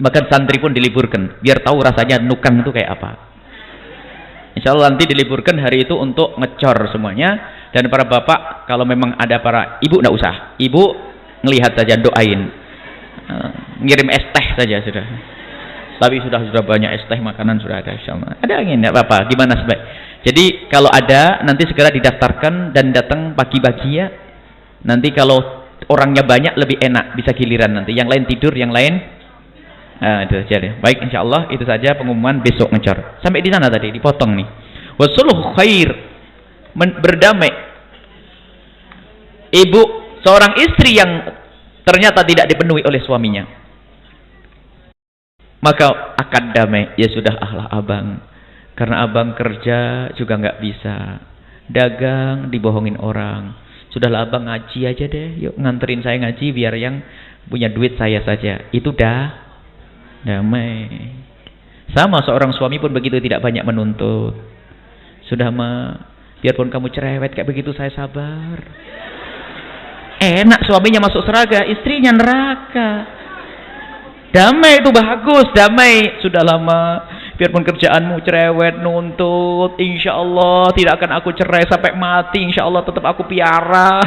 D: Bahkan santri pun diliburkan biar tahu rasanya nukang itu kayak apa. Insya Allah nanti diliburkan hari itu untuk ngecor semuanya. Dan para bapak kalau memang ada para ibu nggak usah. Ibu ngelihat saja, doain, ngirim es teh saja sudah. Tapi sudah banyak es teh, makanan sudah ada insya Allah. Ada angin nggak apa-apa. Gimana sebaik? Jadi kalau ada nanti segera didaftarkan dan datang pagi-pagi ya. Nanti kalau orangnya banyak lebih enak, bisa giliran nanti. Yang lain tidur, yang lain itu saja deh. Baik, insya Allah itu saja pengumuman besok ngecor. Sampai di sana tadi dipotong nih. Wasuluh khair, berdamai. Ibu seorang istri yang ternyata tidak dipenuhi oleh suaminya, maka akan damai. Ya sudah ahlah abang, karena abang kerja juga nggak bisa, dagang dibohongin orang. Sudahlah abang ngaji aja deh, yuk nganterin saya ngaji biar yang punya duit saya saja. Itu dah damai. Sama seorang suami pun begitu, tidak banyak menuntut. Sudah biarpun kamu cerewet kayak begitu saya sabar. Enak suaminya masuk surga, istrinya neraka. Damai itu bagus, damai. Sudah lama biarpun kerjaanmu cerewet, nuntut, insya Allah tidak akan aku cerai sampai mati, insya Allah tetap aku piara.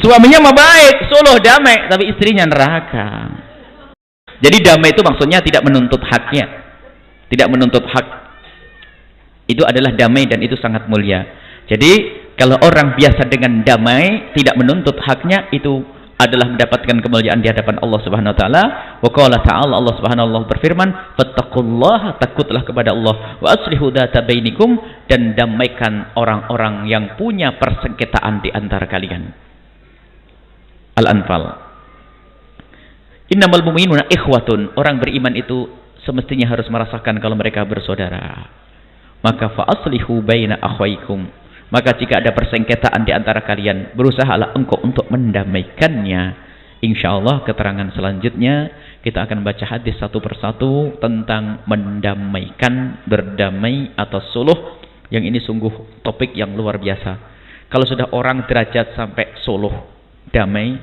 D: Suaminya mah baik, suluh damai, tapi istrinya neraka. Jadi damai itu maksudnya tidak menuntut haknya, tidak menuntut hak. Itu adalah damai dan itu sangat mulia. Jadi kalau orang biasa dengan damai, tidak menuntut haknya, itu adalah mendapatkan kemuliaan di hadapan Allah Subhanahu wa taala. Wa qala ta'ala, Allah Subhanahu wa taala berfirman, "Fattaqullaha", takutlah kepada Allah, "wa aslihu dzata bainikum", dan damaikan orang-orang yang punya persengketaan di antara kalian. Al-Anfal. Innamal mu'minuna ikhwatun, orang beriman itu semestinya harus merasakan kalau mereka bersaudara. Maka fa aslihu baina akhwaikum, maka jika ada persengketaan di antara kalian, berusahalah engkau untuk mendamaikannya. Insyaallah keterangan selanjutnya kita akan baca hadis satu persatu tentang mendamaikan, berdamai atau suluh. Yang ini sungguh topik yang luar biasa. Kalau sudah orang derajat sampai suluh, damai,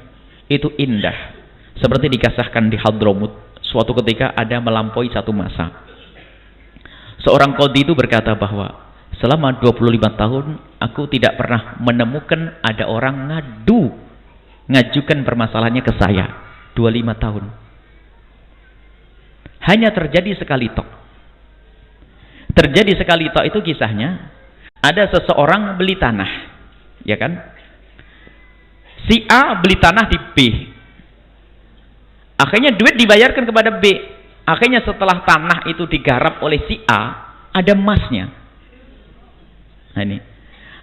D: itu indah. Seperti dikasahkan di Hadramut, suatu ketika ada melampaui satu masa. Seorang qadhi itu berkata bahwa selama 25 tahun aku tidak pernah menemukan ada orang ngajukan permasalahannya ke saya. 25 tahun. Hanya terjadi sekali tok. Terjadi sekali tok itu kisahnya, ada seseorang beli tanah, ya kan? Si A beli tanah di B. Akhirnya duit dibayarkan kepada B. Akhirnya setelah tanah itu digarap oleh si A, ada emasnya. Nah ini.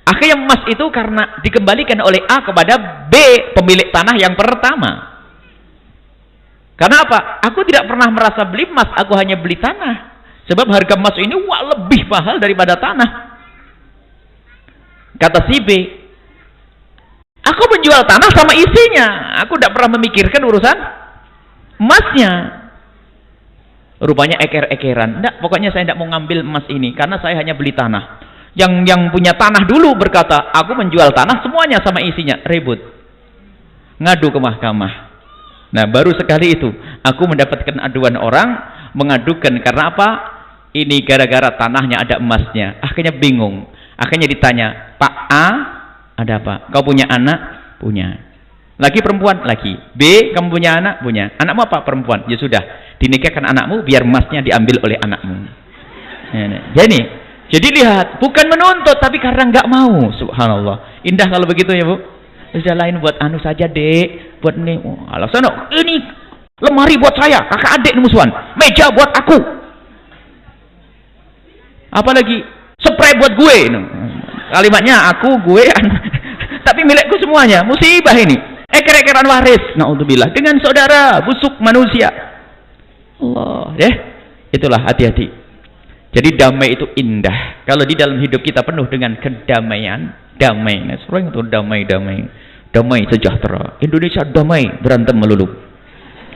D: Akhirnya emas itu karena dikembalikan oleh A kepada B, pemilik tanah yang pertama. Karena apa? Aku tidak pernah merasa beli emas, aku hanya beli tanah. Sebab harga emas ini lebih mahal daripada tanah. Kata si B, aku menjual tanah sama isinya. Aku tidak pernah memikirkan urusan emasnya. Rupanya eker-ekeran. Enggak, pokoknya saya tidak mau ngambil emas ini karena saya hanya beli tanah. Yang punya tanah dulu berkata, aku menjual tanah semuanya sama isinya. Ribut, ngadu ke mahkamah. Nah baru sekali itu aku mendapatkan aduan orang mengadukan karena apa? Ini gara-gara tanahnya ada emasnya. Akhirnya bingung. Akhirnya ditanya, Pak A, ada apa? Kau punya anak? Punya. Laki perempuan? Laki. B, kamu punya anak? Punya. Anakmu apa? Perempuan. Ya sudah, dinikahkan anakmu biar emasnya diambil oleh anakmu. Jadi lihat, bukan menuntut tapi karena nggak mau. Subhanallah. Indah kalau begitu ya Bu. Sudah lain buat anu saja Dek, buat ini. Alasan ini lemari buat saya, kakak adik musuhan. Meja buat aku. Apalagi spray buat gue. Kalimatnya aku, gue, tapi milikku semuanya. Musibah ini. Eker-ekeran waris. Naudzubillah. Dengan saudara busuk manusia. Allah, itulah hati-hati. Jadi damai itu indah. Kalau di dalam hidup kita penuh dengan kedamaian, damai. Nah, sekarang itu damai sejahtera. Indonesia damai, berantem melulu.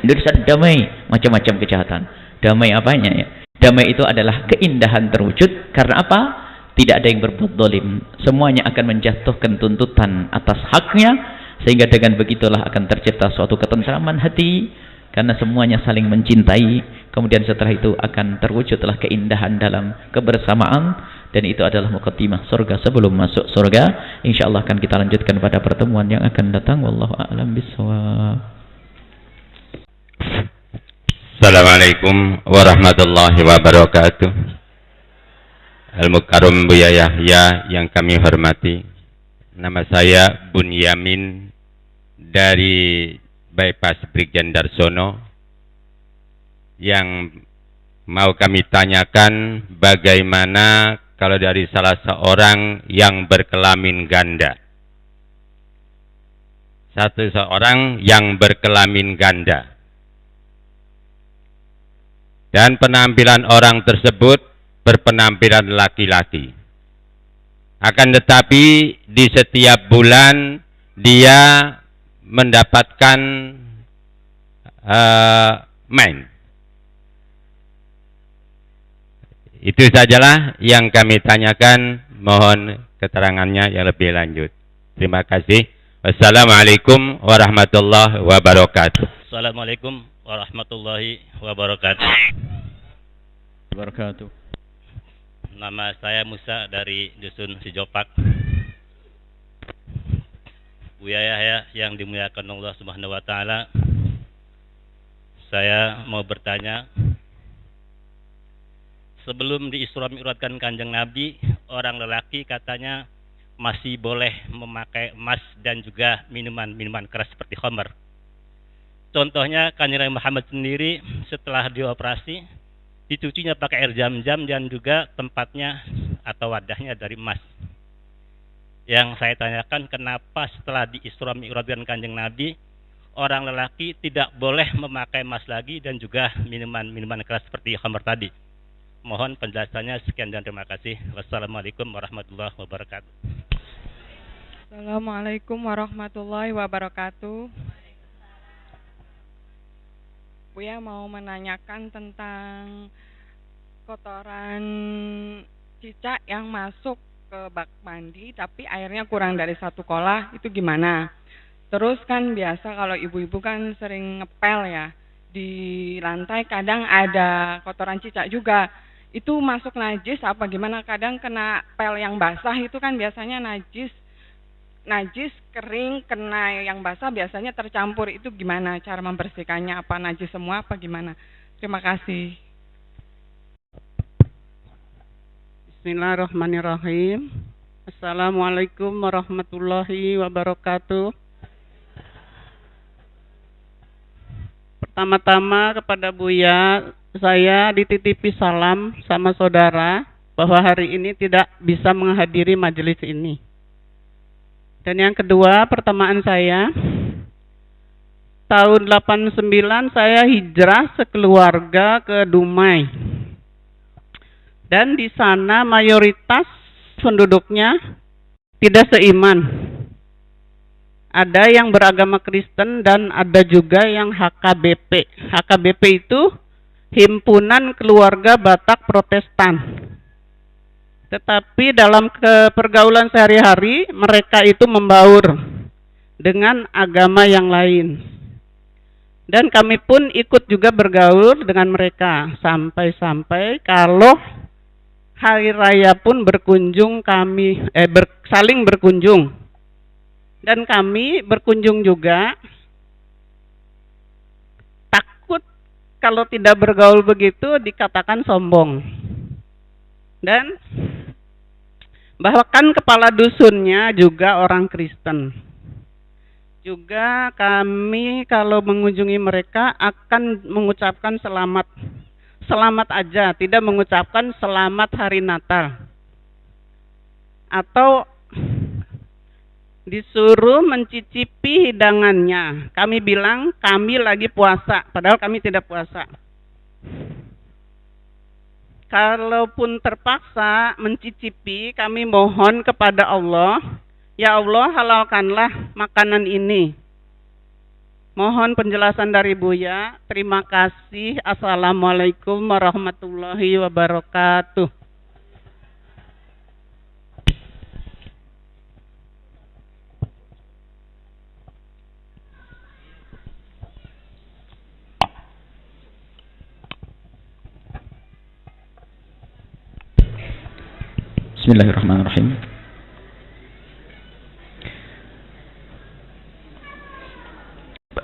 D: Indonesia damai, macam-macam kejahatan. Damai apanya ya? Damai itu adalah keindahan terwujud. Karena apa? Tidak ada yang berbuat zalim. Semuanya akan menjatuhkan tuntutan atas haknya, sehingga dengan begitulah akan tercipta suatu ketentraman hati. Karena semuanya saling mencintai, kemudian setelah itu akan terwujudlah keindahan dalam kebersamaan, dan itu adalah muqaddimah surga sebelum masuk surga. Insyaallah akan kita lanjutkan pada pertemuan yang akan datang. Wallahu a'lam bishawab.
E: Assalamualaikum warahmatullahi wabarakatuh. Al-Mukarram Buya Yahya yang kami hormati, nama saya Bunyamin dari Bypass Brigjen Darsono. Yang mau kami tanyakan, bagaimana kalau dari salah seorang yang berkelamin ganda, seorang yang berkelamin ganda, dan penampilan orang tersebut berpenampilan laki-laki, akan tetapi di setiap bulan dia mendapatkan main. Itu sajalah yang kami tanyakan. Mohon keterangannya yang lebih lanjut. Terima kasih. Wassalamualaikum warahmatullahi wabarakatuh.
F: Assalamualaikum warahmatullahi wabarakatuh.
B: wabarakatuh.
F: Nama saya Musa dari Dusun Sijopak. Buya Yahya yang dimuliakan Allah Subhanahu wa taala. Saya mau bertanya, sebelum di Isra Mi'rajkan Kanjeng Nabi, orang lelaki katanya masih boleh memakai emas dan juga minuman-minuman keras seperti khamar. Contohnya Kanjeng Nabi Muhammad sendiri setelah dioperasi dicucinya pakai air zam-zam dan juga tempatnya atau wadahnya dari emas. Yang saya tanyakan, kenapa setelah di Isra Mi'rajkan Kanjeng Nabi orang lelaki tidak boleh memakai emas lagi dan juga minuman-minuman keras seperti khamar tadi? Mohon penjelasannya. Sekian dan terima kasih. Wassalamualaikum warahmatullahi wabarakatuh.
G: Assalamualaikum warahmatullahi wabarakatuh. Buya mau menanyakan tentang kotoran cicak yang masuk ke bak mandi tapi airnya kurang dari 1 kolah, itu gimana? Terus kan biasa kalau ibu-ibu kan sering ngepel ya, di lantai kadang ada kotoran cicak juga. Itu masuk najis apa gimana? Kadang kena pel yang basah itu kan biasanya najis kering, kena yang basah biasanya tercampur. Itu gimana cara membersihkannya? Apa najis semua apa gimana? Terima kasih.
H: Bismillahirrahmanirrahim. Assalamualaikum warahmatullahi wabarakatuh. Pertama-tama kepada Buya, saya dititipi salam sama saudara bahwa hari ini tidak bisa menghadiri majelis ini. Dan yang kedua, pertanyaan saya, tahun 89 saya hijrah sekeluarga ke Dumai. Dan di sana mayoritas penduduknya tidak seiman. Ada yang beragama Kristen dan ada juga yang HKBP. HKBP itu Himpunan Keluarga Batak Protestan. Tetapi dalam pergaulan sehari-hari mereka itu membaur dengan agama yang lain. Dan kami pun ikut juga bergaul dengan mereka. Sampai-sampai kalau hari raya pun berkunjung kami, saling berkunjung. Dan kami berkunjung juga. Takut kalau tidak bergaul begitu dikatakan sombong. Dan bahkan kepala dusunnya juga orang Kristen. Juga kami kalau mengunjungi mereka akan mengucapkan selamat. Selamat aja, tidak mengucapkan selamat hari Natal. Atau disuruh mencicipi hidangannya. Kami bilang kami lagi puasa, padahal kami tidak puasa. Kalaupun terpaksa mencicipi, kami mohon kepada Allah, ya Allah halalkanlah makanan ini. Mohon penjelasan dari Buya. Terima kasih. Assalamualaikum warahmatullahi wabarakatuh.
B: Bismillahirrahmanirrahim.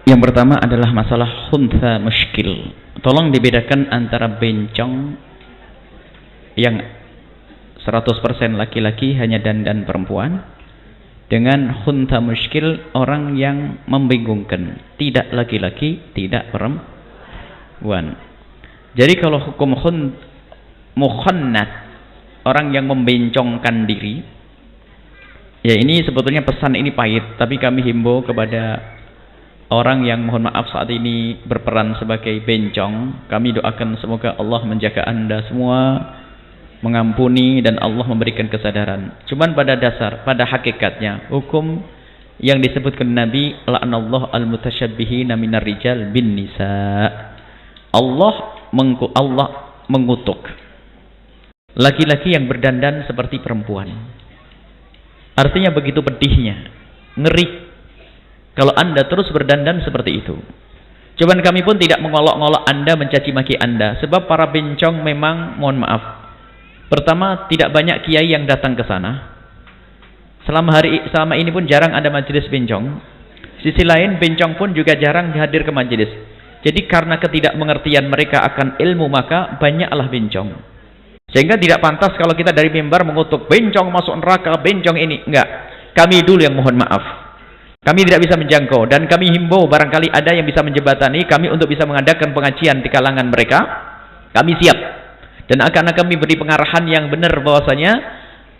B: Yang pertama adalah masalah khuntha muskil. Tolong dibedakan antara bencong yang 100% laki-laki hanya dandan perempuan dengan khuntha muskil, orang yang membingungkan, tidak laki-laki, tidak perempuan. Jadi kalau hukum mukhannat, orang yang membencongkan diri, ya ini sebetulnya pesan ini pahit, tapi kami himbau kepada orang yang mohon maaf saat ini berperan sebagai bencong. Kami doakan semoga Allah menjaga Anda semua, mengampuni, dan Allah memberikan kesadaran. Cuman pada dasar, pada hakikatnya, hukum yang disebutkan Nabi, la'anallahu al-mutasyabbihina minar rijal bin nisa. Allah mengutuk laki-laki yang berdandan seperti perempuan. Artinya begitu pedihnya, ngeri kalau Anda terus berdandan seperti itu.
D: Cuman kami pun tidak mengolok-ngolok Anda, mencaci maki Anda, sebab para bencong memang, mohon maaf, pertama tidak banyak kiai yang datang ke sana. Selama ini pun jarang ada majelis bencong. Sisi lain, bencong pun juga jarang hadir ke majelis. Jadi karena ketidakmengertian mereka akan ilmu, maka banyaklah bencong. Sehingga tidak pantas kalau kita dari mimbar mengutuk bencong masuk neraka, bencong ini. Enggak. Kami dulu yang mohon maaf. Kami tidak bisa menjangkau, dan kami himbau barangkali ada yang bisa menjembatani kami untuk bisa mengadakan pengajian di kalangan mereka. Kami siap, dan akan kami beri pengarahan yang benar bahwasanya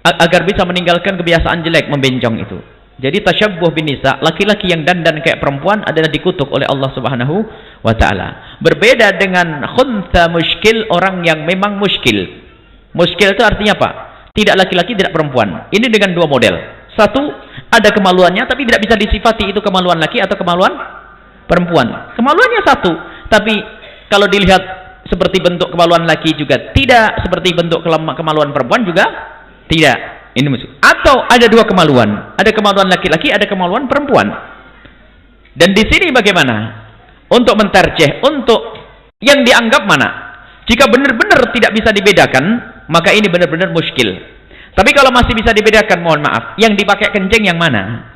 D: agar bisa meninggalkan kebiasaan jelek membencong itu. Jadi tasyabbuh bin nisa, laki-laki yang dandan kayak perempuan adalah dikutuk oleh Allah Subhanahu wa taala. Berbeda dengan khuntha muskil, orang yang memang muskil. Muskil itu artinya apa? Tidak laki-laki, tidak perempuan. Ini dengan dua model. Satu, ada kemaluannya tapi tidak bisa disifati itu kemaluan laki atau kemaluan perempuan. Kemaluannya satu, tapi kalau dilihat seperti bentuk kemaluan laki juga tidak, seperti bentuk kemaluan perempuan juga tidak. Ini maksud. Atau ada dua kemaluan, ada kemaluan laki-laki, ada kemaluan perempuan. Dan di sini bagaimana? Untuk mentarjih, untuk yang dianggap mana? Jika benar-benar tidak bisa dibedakan, maka ini benar-benar muskil. Tapi kalau masih bisa dibedakan, mohon maaf, yang dipakai kencing yang mana?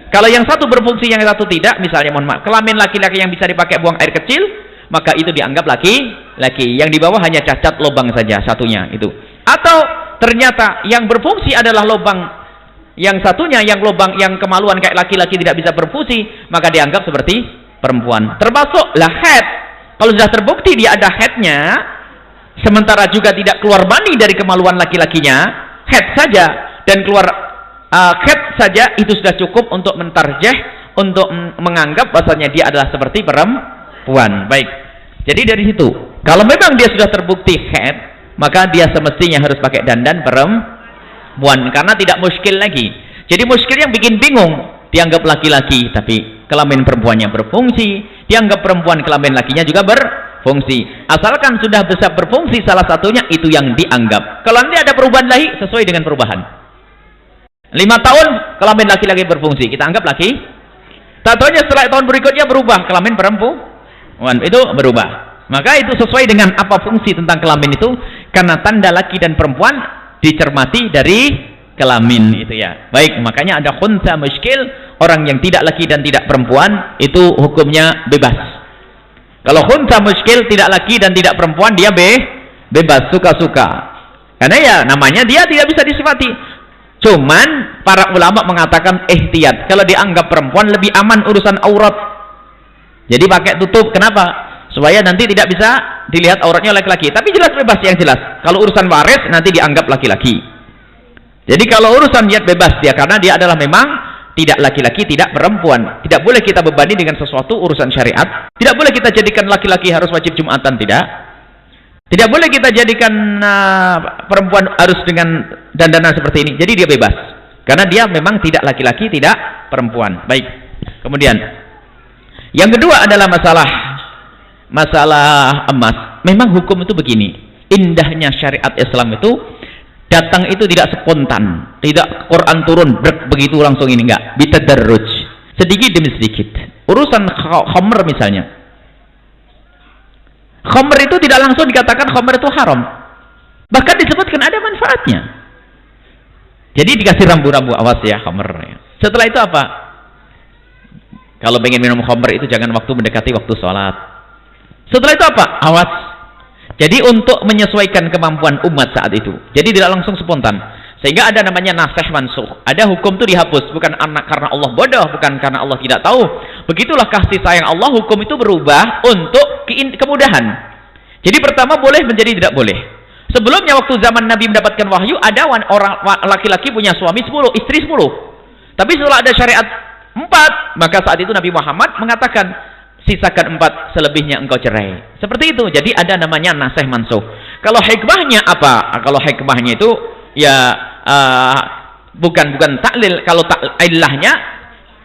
D: Kalau yang satu berfungsi, yang satu tidak, misalnya mohon maaf, kelamin laki-laki yang bisa dipakai buang air kecil, maka itu dianggap laki-laki. Yang di bawah hanya cacat lubang saja satunya itu. Atau ternyata yang berfungsi adalah lubang, yang satunya yang lubang yang kemaluan kayak laki-laki tidak bisa berfungsi, maka dianggap seperti perempuan. Termasuklah haid. Kalau sudah terbukti dia ada haidnya, sementara juga tidak keluar mani dari kemaluan laki-lakinya, haid saja dan keluar haid saja, itu sudah cukup untuk mentarjih, untuk menganggap bahasanya dia adalah seperti perempuan. Baik. Jadi dari situ, kalau memang dia sudah terbukti haid, maka dia semestinya harus pakai dandan perempuan karena tidak muskil lagi. Jadi muskil yang bikin bingung, dianggap laki-laki tapi kelamin perempuannya berfungsi, dianggap perempuan kelamin lakinya juga berfungsi. Asalkan sudah bisa berfungsi salah satunya, itu yang dianggap. Kalau nanti ada perubahan lagi, sesuai dengan perubahan. 5 tahun kelamin laki-laki berfungsi, kita anggap laki. Tentunya setelah tahun berikutnya berubah kelamin perempuan, itu berubah. Maka itu sesuai dengan apa fungsi tentang kelamin itu, karena tanda laki dan perempuan dicermati dari kelamin itu ya. Baik, makanya ada khuntha muskil, orang yang tidak laki dan tidak perempuan, itu hukumnya bebas. Kalau khuntha muskil, tidak laki dan tidak perempuan, dia bebas, suka-suka. Karena ya namanya dia tidak bisa disifati. Cuman para ulama mengatakan ihtiyat. Kalau dianggap perempuan lebih aman urusan aurat. Jadi pakai tutup. Kenapa? Supaya nanti tidak bisa dilihat auratnya laki-laki. Tapi jelas bebas, yang jelas. Kalau urusan waris nanti dianggap laki-laki. Jadi kalau urusan niat bebas dia, karena dia adalah memang tidak laki-laki, tidak perempuan. Tidak boleh kita bebani dengan sesuatu urusan syariat. Tidak boleh kita jadikan laki-laki harus wajib Jumatan, tidak. Tidak boleh kita jadikan perempuan harus dengan dandanan seperti ini. Jadi dia bebas. Karena dia memang tidak laki-laki, tidak perempuan. Baik. Kemudian yang kedua adalah masalah emas. Memang hukum itu begini. Indahnya syariat Islam itu datang itu tidak spontan, tidak Quran turun begitu langsung ini, enggak, bitadarruj, sedikit demi sedikit. Urusan khamr misalnya, khamr itu tidak langsung dikatakan khamr itu haram, bahkan disebutkan ada manfaatnya. Jadi dikasih rambu-rambu, awas ya khamr. Setelah itu apa? Kalau pengen minum khamr itu jangan waktu mendekati waktu sholat. Setelah itu apa? Awas. Jadi untuk menyesuaikan kemampuan umat saat itu. Jadi tidak langsung spontan. Sehingga ada namanya nasikh mansukh. Ada hukum itu dihapus. Bukan anak karena Allah bodoh, bukan karena Allah tidak tahu. Begitulah kasih sayang Allah, hukum itu berubah untuk kemudahan. Jadi pertama boleh menjadi tidak boleh. Sebelumnya waktu zaman Nabi mendapatkan wahyu, ada orang laki-laki punya suami 10, istri 10. Tapi setelah ada syariat 4, maka saat itu Nabi Muhammad mengatakan, sisakan 4, selebihnya engkau cerai. Seperti itu. Jadi ada namanya nasikh mansukh. Kalau hikmahnya apa? Kalau hikmahnya itu ya bukan taklil. Kalau illahnya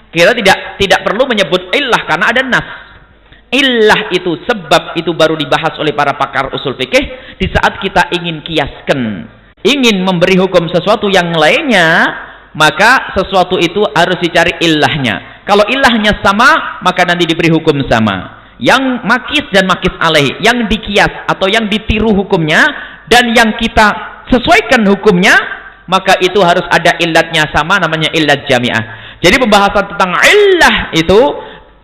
D: kita tidak perlu menyebut illah karena ada nas. Illah itu sebab itu baru dibahas oleh para pakar usul fikih di saat kita ingin kiaskan, ingin memberi hukum sesuatu yang lainnya, maka sesuatu itu harus dicari illahnya. Kalau ilahnya sama, maka nanti diberi hukum sama. yang makis dan makis alaih, yang dikias atau yang ditiru hukumnya dan yang kita sesuaikan hukumnya, maka itu harus ada illatnya sama, namanya illat jami'ah. Jadi pembahasan tentang illah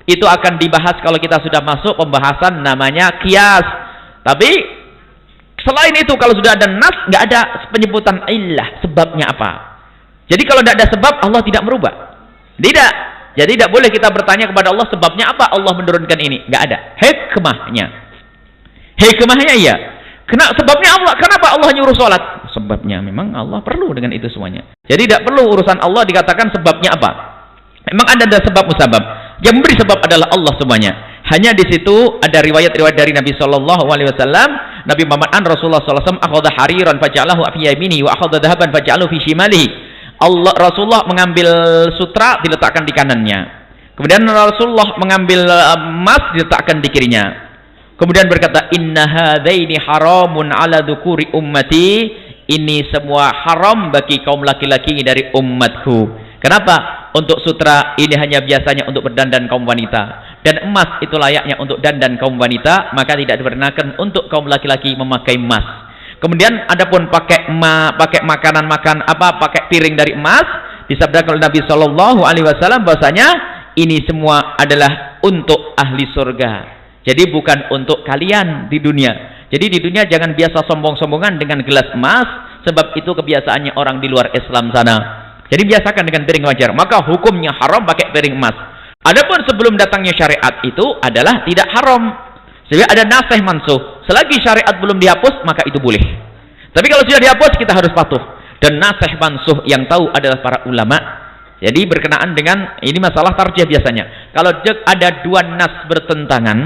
D: itu akan dibahas kalau kita sudah masuk pembahasan namanya kias. Tapi selain itu kalau sudah ada nas, nggak ada penyebutan illah, sebabnya apa. Jadi kalau tidak ada sebab, Allah tidak merubah. Tidak. Jadi tidak boleh kita bertanya kepada Allah sebabnya apa Allah menurunkan ini. Nggak ada. Hikmahnya. Hikmahnya iya. Sebabnya Allah, kenapa Allah nyuruh sholat? Sebabnya memang Allah perlu dengan itu semuanya. Jadi tidak perlu urusan Allah dikatakan sebabnya apa. Memang ada sebab musabab. Yang memberi sebab adalah Allah semuanya. Hanya di situ ada riwayat-riwayat dari Nabi Shallallahu Alaihi Wasallam. Nabi Muhammad Rasulullah Sallallahu Alaihi Wasallam akhadha hariran faja'alahu fi yaminihi wa akhadha dhahaban faja'alahu fi shimalihi. Rasulullah mengambil sutra diletakkan di kanannya. Kemudian Rasulullah mengambil emas diletakkan di kirinya. Kemudian berkata, inna hadaini haramun ala dzukuri ummati. Ini semua haram bagi kaum laki-laki dari umatku. Kenapa? Untuk sutra ini hanya biasanya untuk berdandan kaum wanita, dan emas itu layaknya untuk dandan kaum wanita, maka tidak diperkenakan untuk kaum laki-laki memakai emas. Kemudian adapun pakai makanan pakai piring dari emas, disabdakan oleh Nabi Shallallahu Alaihi Wasallam bahwasanya ini semua adalah untuk ahli surga. Jadi bukan untuk kalian di dunia. Jadi di dunia jangan biasa sombong-sombongan dengan gelas emas, sebab itu kebiasaannya orang di luar Islam sana. Jadi biasakan dengan piring wajar. Maka hukumnya haram pakai piring emas. Adapun sebelum datangnya syariat itu adalah tidak haram. Sehingga ada nasih mansuh. Selagi syariat belum dihapus, maka itu boleh. Tapi kalau sudah dihapus, kita harus patuh. Dan nasih mansuh yang tahu adalah para ulama. Jadi berkenaan dengan ini masalah tarjih biasanya. Kalau ada dua nas bertentangan,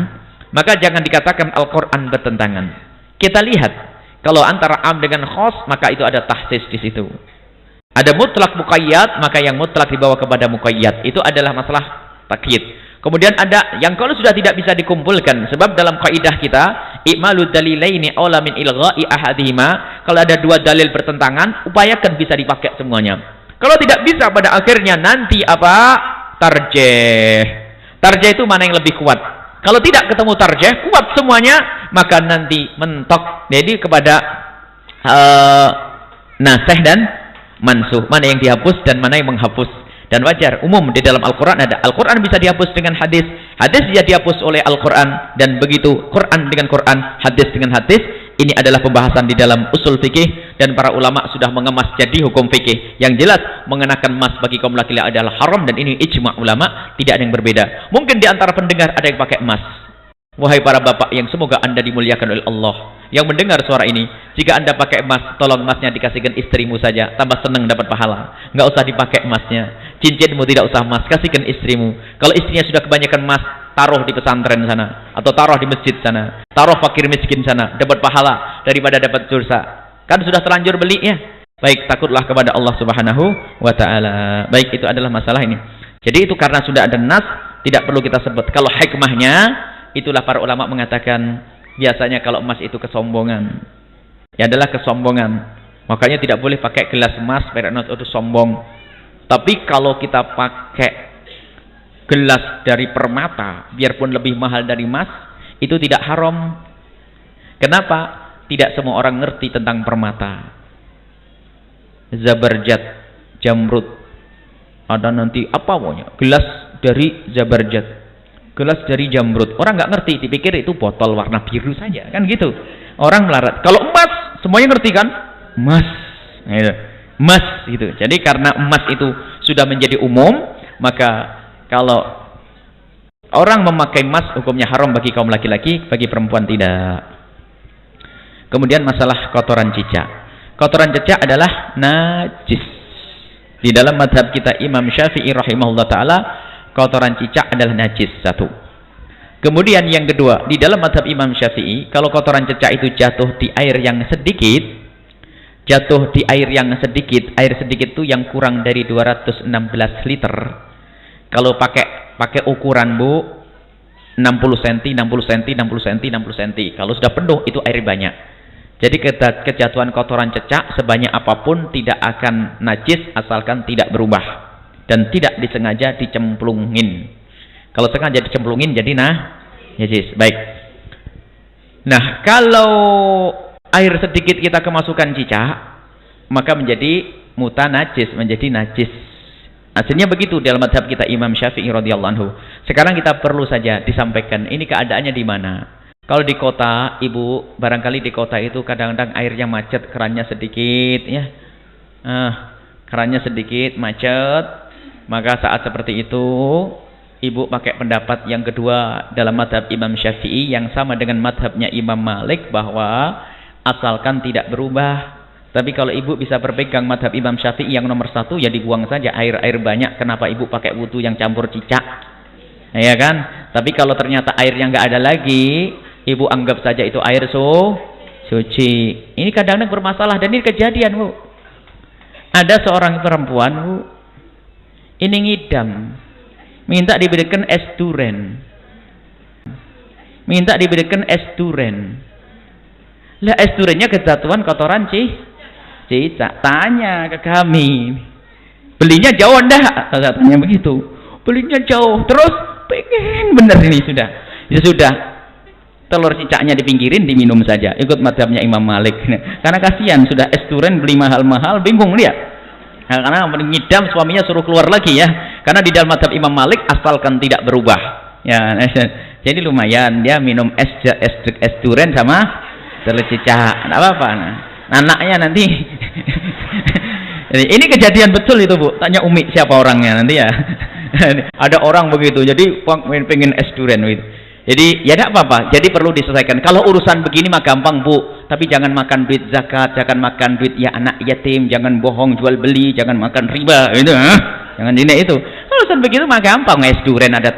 D: maka jangan dikatakan Al-Quran bertentangan. Kita lihat, kalau antara am dengan khos, maka itu ada tahsis di situ. Ada mutlak muqayyad, maka yang mutlak dibawa kepada muqayyad. Itu adalah masalah takyid. Kemudian ada yang kalau sudah tidak bisa dikumpulkan, sebab dalam kaidah kita, i'malud dalilaini aula min ilgha'i ahadihima. Kalau ada dua dalil bertentangan, upayakan bisa dipakai semuanya. Kalau tidak bisa, pada akhirnya nanti apa? Tarjih. Tarjih itu mana yang lebih kuat? Kalau tidak ketemu tarjih, kuat semuanya, maka nanti mentok. Jadi kepada nasih dan mansuh, mana yang dihapus dan mana yang menghapus. Dan wajar, umum di dalam Al-Quran ada. Al-Quran bisa dihapus dengan hadis, hadis bisa dihapus oleh Al-Quran, dan begitu Quran dengan Quran, hadis dengan hadis. Ini adalah pembahasan di dalam usul fikih, dan para ulama sudah mengemas jadi hukum fikih. Yang jelas mengenakan emas bagi kaum laki-laki adalah haram, dan ini ijma ulama, tidak ada yang berbeda. Mungkin di antara pendengar ada yang pakai emas. Wahai para bapak yang semoga anda dimuliakan oleh Allah, yang mendengar suara ini, jika anda pakai emas, tolong emasnya dikasihkan istrimu saja, tambah senang dapat pahala. Nggak usah dipakai emasnya. Cincinmu tidak usah emas, kasihkan istrimu. Kalau istrinya sudah kebanyakan emas, taruh di pesantren sana, atau taruh di masjid sana, taruh fakir miskin sana, dapat pahala daripada dapat dosa. Kan sudah terlanjur beli ya. Baik, takutlah kepada Allah Subhanahu wa Ta'ala. Baik, itu adalah masalah ini. Jadi itu karena sudah ada nas, tidak perlu kita sebut. Kalau hikmahnya, itulah para ulama mengatakan biasanya kalau emas itu kesombongan. Ya adalah kesombongan. Makanya tidak boleh pakai gelas emas, karena itu sombong. Tapi kalau kita pakai gelas dari permata, biarpun lebih mahal dari emas, itu tidak haram. Kenapa? Tidak semua orang ngerti tentang permata. Zabarjat, jamrud, ada nanti apa maunya? Gelas dari zabarjat, gelas dari jamrud. Orang nggak ngerti, dipikir itu botol warna biru saja, kan gitu. Orang melarat. Kalau emas, semuanya ngerti kan? Emas, emas gitu. Jadi karena emas itu sudah menjadi umum, maka kalau orang memakai emas, hukumnya haram bagi kaum laki-laki, bagi perempuan tidak. Kemudian masalah kotoran cicak. Kotoran cicak adalah najis. Di dalam madhab kita Imam Syafi'i rahimahullah ta'ala, kotoran cicak adalah najis, satu. Kemudian yang kedua, di dalam madhab Imam Syafi'i, kalau kotoran cicak itu jatuh di air yang sedikit, air sedikit itu yang kurang dari 216 liter. Kalau pakai ukuran Bu, 60 cm, 60 cm, 60 cm, 60 cm. Kalau sudah penuh itu air banyak. Jadi kejatuhan kotoran cecak sebanyak apapun tidak akan najis asalkan tidak berubah dan tidak disengaja dicemplungin. Kalau sengaja dicemplungin jadi najis. Baik. Nah, kalau air sedikit kita kemasukan cicak, maka menjadi mutanajis, menjadi najis. Aslinya begitu dalam mazhab kita Imam Syafi'i radhiyallahu anhu. Sekarang kita perlu saja disampaikan ini keadaannya di mana. Kalau di kota, Ibu, barangkali di kota itu kadang-kadang airnya macet, kerannya sedikit, ya. Kerannya sedikit, macet. Maka saat seperti itu, Ibu pakai pendapat yang kedua dalam mazhab Imam Syafi'i yang sama dengan mazhabnya Imam Malik, bahwa asalkan tidak berubah. Tapi kalau Ibu bisa berpegang mazhab Imam Syafi'i yang nomor 1, ya dibuang saja air banyak. Kenapa Ibu pakai wudu yang campur cicak? Ya kan? Tapi kalau ternyata airnya nggak ada lagi, Ibu anggap saja itu air suci. Ini kadang-kadang bermasalah, dan ini kejadian, Bu. Ada seorang perempuan, Bu, ini ngidam, minta diberikan es duren. Minta diberikan es duren. Lah es durennya kejatuhan kotoran cicak. Tanya ke kami, belinya jauh enggak? Saya tanya begitu. Belinya jauh. Terus pengen bener ini sudah. Ya sudah. Telur cicaknya dipinggirin, diminum saja. Ikut mazhabnya Imam Malik. Karena kasihan sudah es duren beli mahal-mahal, bingung dia. Nah, karena ngidam suaminya suruh keluar lagi ya. Karena di dalam mazhab Imam Malik asalkan tidak berubah. Ya, jadi lumayan dia minum es duren sama telur cicak. Enggak apa-apa. Nah, anaknya nanti ini kejadian betul itu, Bu. Tanya Umi siapa orangnya nanti ya. Ada orang begitu. Jadi pengen es duren gitu. Jadi ya tidak apa-apa. Jadi perlu diselesaikan. Kalau urusan begini mah gampang, Bu. Tapi jangan makan duit zakat, jangan makan duit ya anak yatim, jangan bohong jual beli, jangan makan riba gitu. Jangan ini itu. Urusan begitu mah gampang. Es duren ada